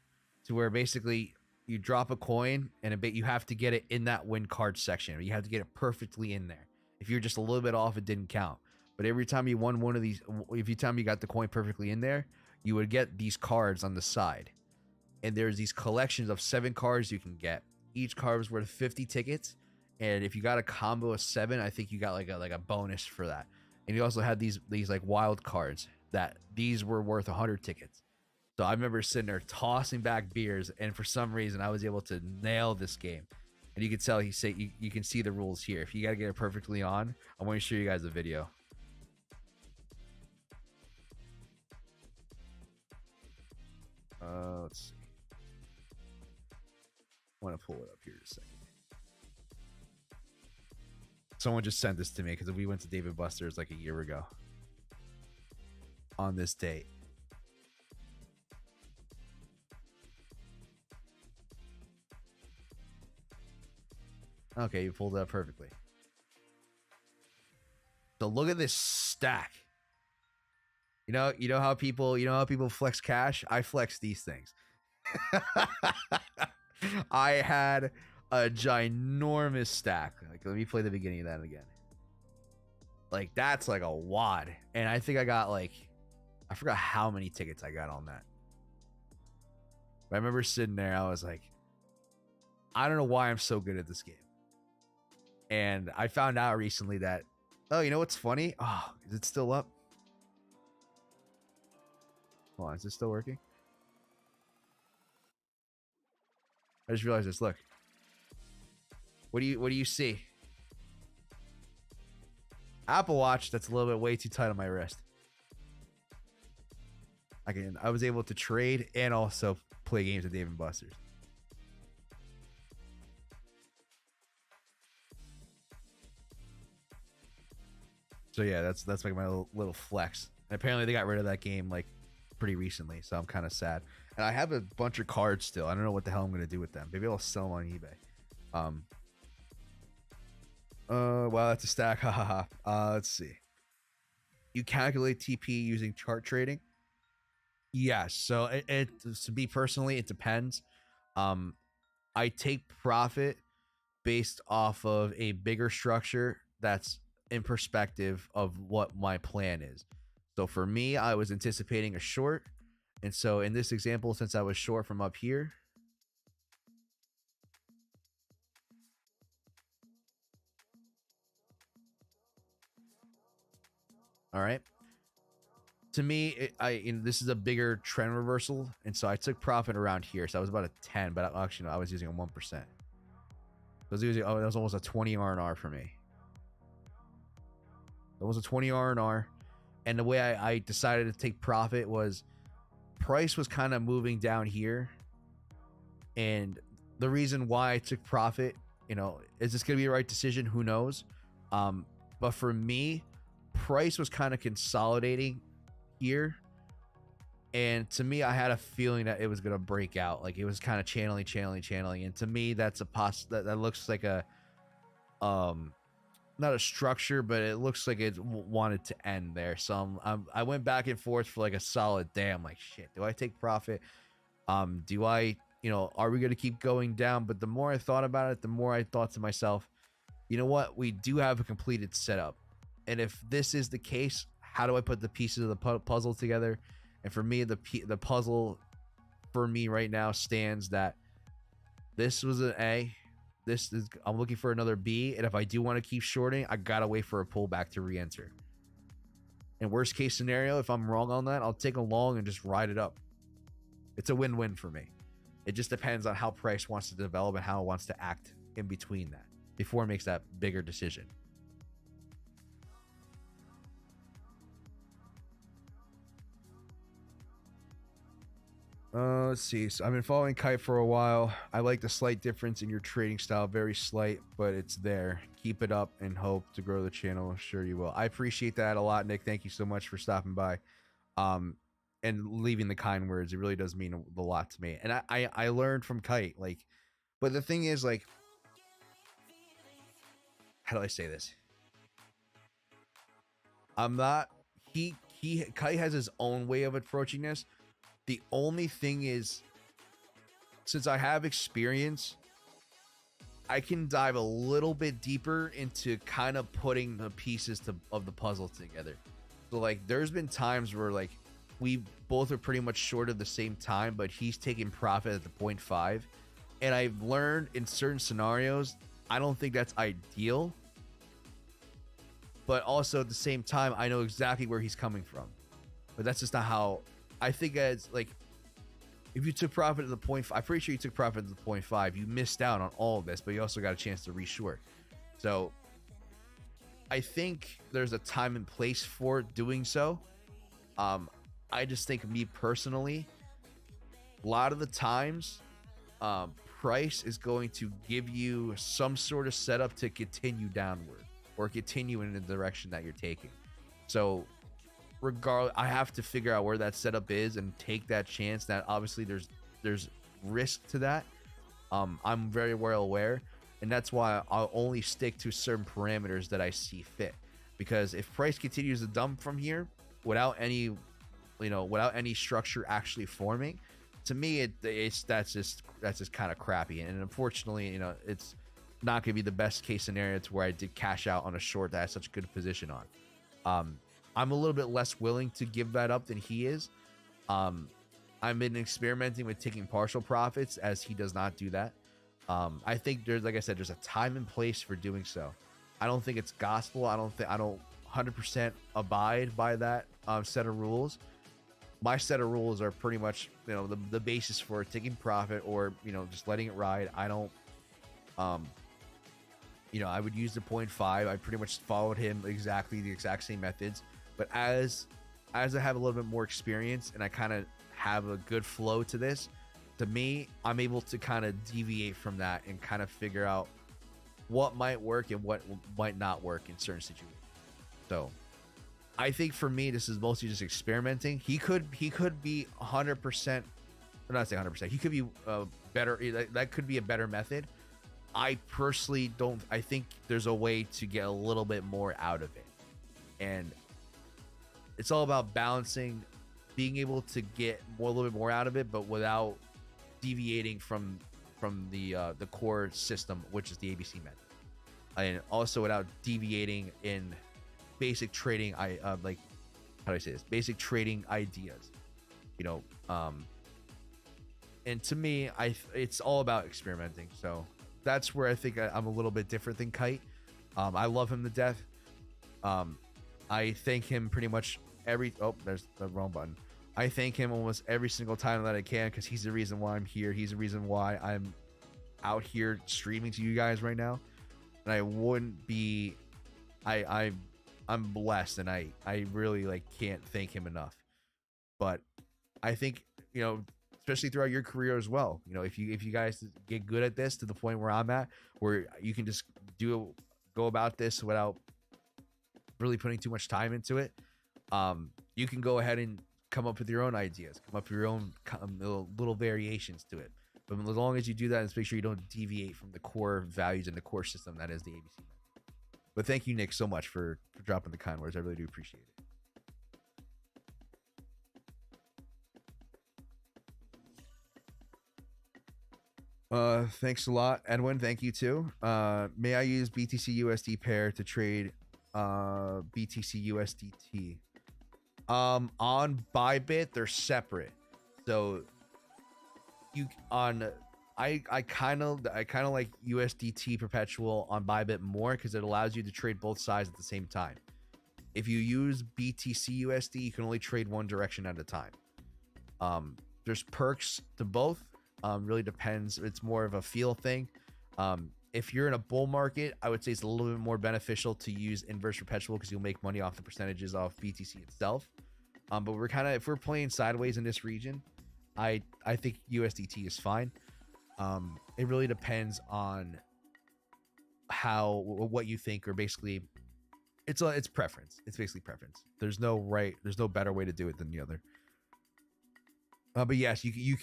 to where basically you drop a coin and you have to get it in that win card section. You have to get it perfectly in there. If you're just a little bit off, it didn't count. But every time you won one of these, every time you got the coin perfectly in there, you would get these cards on the side. And there's these collections of 7 cards you can get. Each card was worth 50 tickets. And if you got a combo of 7, I think you got like a bonus for that. And you also had these like wild cards that these were worth 100 tickets. So I remember sitting there tossing back beers, and for some reason I was able to nail this game. And you can tell you can see the rules here. If you got to get it perfectly on, I want to show you guys a video. Let's see. I want to pull it up here in a second. Someone just sent this to me because we went to Dave & Buster's like a year ago on this date. Okay, you pulled it up perfectly. So look at this stack. You know how people flex cash? I flex these things. I had a ginormous stack. Like, let me play the beginning of that again. Like, that's like a wad. And I think I got like, I forgot how many tickets I got on that. But I remember sitting there, I was like, I don't know why I'm so good at this game. And I found out recently that, oh, you know what's funny? Oh, is it still up? Hold on, is this still working? I just realized this. Look. What do you see? Apple Watch that's a little bit way too tight on my wrist. I was able to trade and also play games at Dave & Buster's. So yeah, that's like my little flex. And apparently they got rid of that game like pretty recently, so I'm kind of sad. And I have a bunch of cards still. I don't know what the hell I'm gonna do with them. Maybe I'll sell them on eBay. Wow, that's a stack. Let's see. You calculate TP using chart trading? Yes. So it to me personally, it depends. I take profit based off of a bigger structure that's in perspective of what my plan is. So for me, I was anticipating a short. And so in this example, since I was short from up here, all right. To me, this is a bigger trend reversal, and so I took profit around here. So I was about a 10, but actually no, I was using a 1%. So I was using, that was almost a 20 R&R for me. That was a 20 R&R, and the way I decided to take profit was price was kind of moving down here, and the reason why I took profit, is this gonna be the right decision? Who knows? But for me, price was kind of consolidating here. And to me, I had a feeling that it was going to break out. Like it was kind of channeling. And to me, that's a that looks like a, not a structure, but it looks like it wanted to end there. So I went back and forth for like a solid day. I'm like, shit, do I take profit? Do I, are we going to keep going down? But the more I thought about it, the more I thought to myself, you know what? We do have a completed setup. And if this is the case, how do I put the pieces of the puzzle together? And for me, the puzzle for me right now stands that this was an A. I'm looking for another B. And if I do want to keep shorting, I got to wait for a pullback to re-enter. And worst case scenario, if I'm wrong on that, I'll take a long and just ride it up. It's a win-win for me. It just depends on how price wants to develop and how it wants to act in between that before it makes that bigger decision. Let's see. So I've been following Kite for a while. I like the slight difference in your trading style. Very slight, but it's there. Keep it up and hope to grow the channel. I'm sure you will. I appreciate that a lot, Nick. Thank you so much for stopping by. And leaving the kind words. It really does mean a lot to me. And I learned from Kite. Like, but the thing is, like, how do I say this? I'm not, Kite has his own way of approaching this. The only thing is, since I have experience, I can dive a little bit deeper into kind of putting the pieces of the puzzle together. So like, there's been times where like we both are pretty much short at the same time, but he's taking profit at the 0.5. And I've learned in certain scenarios, I don't think that's ideal. But also at the same time, I know exactly where he's coming from. But that's just not how I think. As like, if you took profit at the 0.5, I'm pretty sure you took profit at the 0.5. You missed out on all of this, but you also got a chance to reshort. So I think there's a time and place for doing so. I just think, me personally, a lot of the times, price is going to give you some sort of setup to continue downward or continue in the direction that you're taking. So regardless, I have to figure out where that setup is and take that chance. That obviously there's risk to that. I'm very well aware, and that's why I'll only stick to certain parameters that I see fit. Because if price continues to dump from here without any, without any structure actually forming, to me, that's just kind of crappy. And unfortunately, it's not going to be the best case scenario to where I did cash out on a short that I had such a good position on. I'm a little bit less willing to give that up than he is. I've been experimenting with taking partial profits, as he does not do that. I think there's, like I said, there's a time and place for doing so. I don't think it's gospel. I don't 100% abide by that set of rules. My set of rules are pretty much, the basis for taking profit or, just letting it ride. I don't, I would use the 0.5. I pretty much followed him the exact same methods. But as I have a little bit more experience and I kind of have a good flow to this, to me, I'm able to kind of deviate from that and kind of figure out what might work and what might not work in certain situations. So I think for me, this is mostly just experimenting. He could be 100%, or not say 100%. He could be better. That could be a better method. I personally don't. I think there's a way to get a little bit more out of it, and it's all about balancing, being able to get a little bit more out of it, but without deviating from the core system, which is the ABC method, and also without deviating in basic trading. How do I say this? Basic trading ideas, and to me, it's all about experimenting. So that's where I think I'm a little bit different than Kite. I love him to death. I thank him pretty much there's the wrong button. I thank him almost every single time that I can, because he's the reason why I'm here. He's the reason why I'm out here streaming to you guys right now. And I wouldn't be, I'm blessed, and I really can't thank him enough. But I think, especially throughout your career as well, if you guys get good at this to the point where I'm at, where you can just go about this without really putting too much time into it, you can go ahead and come up with your own ideas, come up with your own little variations to it. But as long as you do that, just make sure you don't deviate from the core values and the core system that is the ABC method. But thank you, Nick, so much for dropping the kind words. I really do appreciate it. Thanks a lot, Edwin. Thank you too. May I use BTC USD pair to trade BTC USDT? On Bybit, they're separate. So you on I kind of like USDT perpetual on Bybit more because it allows you to trade both sides at the same time. If you use BTC USD, you can only trade one direction at a time. There's perks to both. Really depends. It's more of a feel thing. If you're in a bull market, I would say it's a little bit more beneficial to use inverse perpetual because you'll make money off the percentages off BTC itself. But we're kind of, if we're playing sideways in this region, I think USDT is fine. It really depends on what you think, or basically it's preference. It's basically preference. There's no better way to do it than the other. But yes, you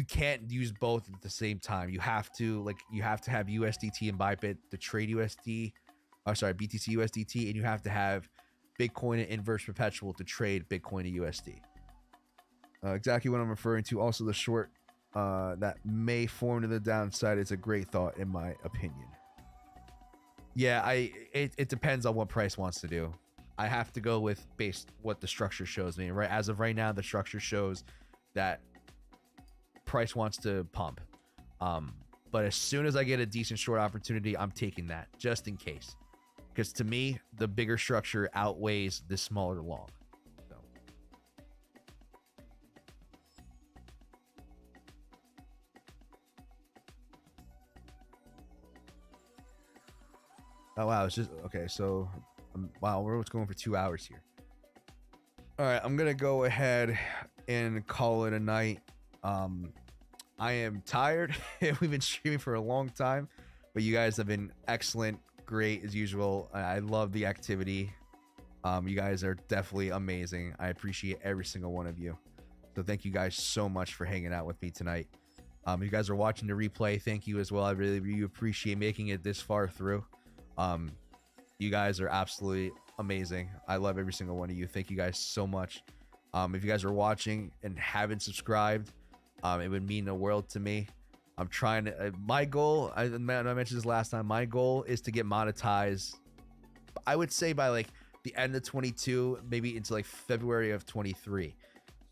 can't use both at the same time. You have to have USDT and Bybit to trade BTC USDT, and you have to have Bitcoin and inverse perpetual to trade Bitcoin to USD. Exactly what I'm referring to. Also, the short that may form to the downside is a great thought, in my opinion. Yeah, it depends on what price wants to do. I have to go with based what the structure shows me. Right, as of right now, the structure shows that price wants to pump. But as soon as I get a decent short opportunity, I'm taking that just in case. Because to me, the bigger structure outweighs the smaller long. So. Oh wow, it's just okay. So wow, we're going for 2 hours here. All right, I'm gonna go ahead and call it a night. I am tired. We've been streaming for a long time, but you guys have been excellent, great as usual. I love the activity. You guys are definitely amazing. I appreciate every single one of you. So thank you guys so much for hanging out with me tonight. If you guys are watching the replay, thank you as well. I really appreciate making it this far through. You guys are absolutely amazing. I love every single one of you. Thank you guys so much. If you guys are watching and haven't subscribed, it would mean the world to me. I'm trying to, my goal, I mentioned this last time, my goal is to get monetized, I would say by like the end of 22, maybe into like February of 23.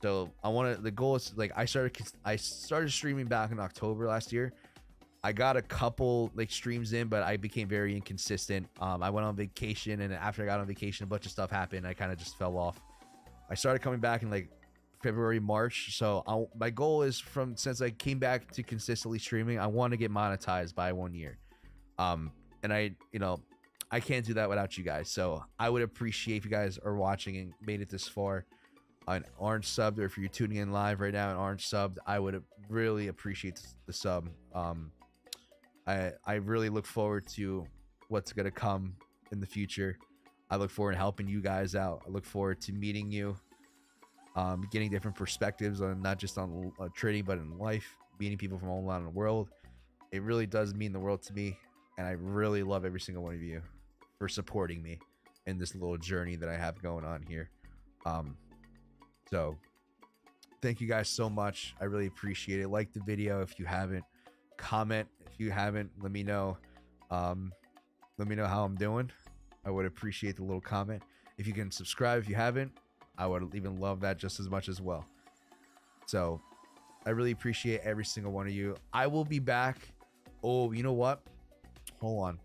So the goal is like, I started streaming back in October last year. I got a couple like streams in, but I became very inconsistent. I went on vacation, and after I got on vacation, a bunch of stuff happened. I kind of just fell off. I started coming back in like February, March. So my goal is since I came back to consistently streaming, I want to get monetized by 1 year. And I can't do that without you guys. So I would appreciate if you guys are watching and made it this far, an orange sub, or if you're tuning in live right now, an orange sub, I would really appreciate the sub. I really look forward to what's going to come in the future. I look forward to helping you guys out. I look forward to meeting you, getting different perspectives on not just on trading, but in life, meeting people from all around the world. It really does mean the world to me. And I really love every single one of you for supporting me in this little journey that I have going on here. So thank you guys so much. I really appreciate it. Like the video if you haven't. Comment if you haven't. Let me know how I'm doing. I would appreciate the little comment. If you can subscribe if you haven't, I would even love that just as much as well. So I really appreciate every single one of you. I will be back. Oh, you know what, hold on,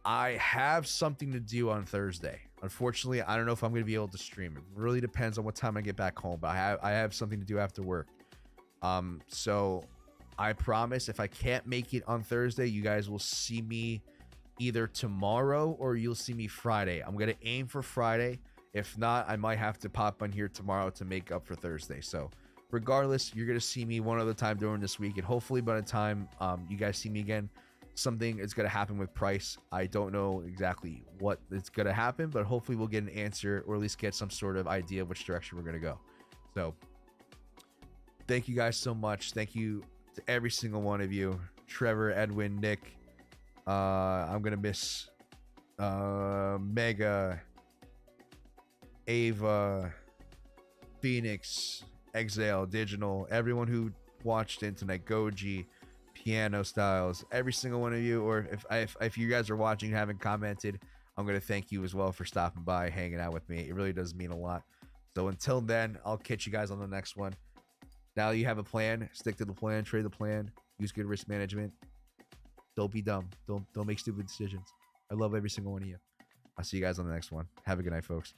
I have something to do on Thursday. Unfortunately, I don't know if I'm going to be able to stream. It really depends on what time I get back home, but I have something to do after work. So I promise if I can't make it on Thursday, you guys will see me either tomorrow or you'll see me Friday. I'm going to aim for Friday. If not, I might have to pop on here tomorrow to make up for Thursday. So regardless, you're going to see me one other time during this week. And hopefully by the time you guys see me again, something is going to happen with price. I don't know exactly what is going to happen, but hopefully we'll get an answer, or at least get some sort of idea of which direction we're going to go. So thank you guys so much. Thank you to every single one of you. Trevor, Edwin, Nick. I'm going to miss Mega, Ava, Phoenix, Exile, Digital, everyone who watched in tonight, Goji, Piano Styles, every single one of you. Or if you guys are watching and haven't commented, I'm going to thank you as well for stopping by, hanging out with me. It really does mean a lot. So until then, I'll catch you guys on the next one. Now you have a plan, stick to the plan, trade the plan, use good risk management. Don't be dumb. Don't make stupid decisions. I love every single one of you. I'll see you guys on the next one. Have a good night, folks.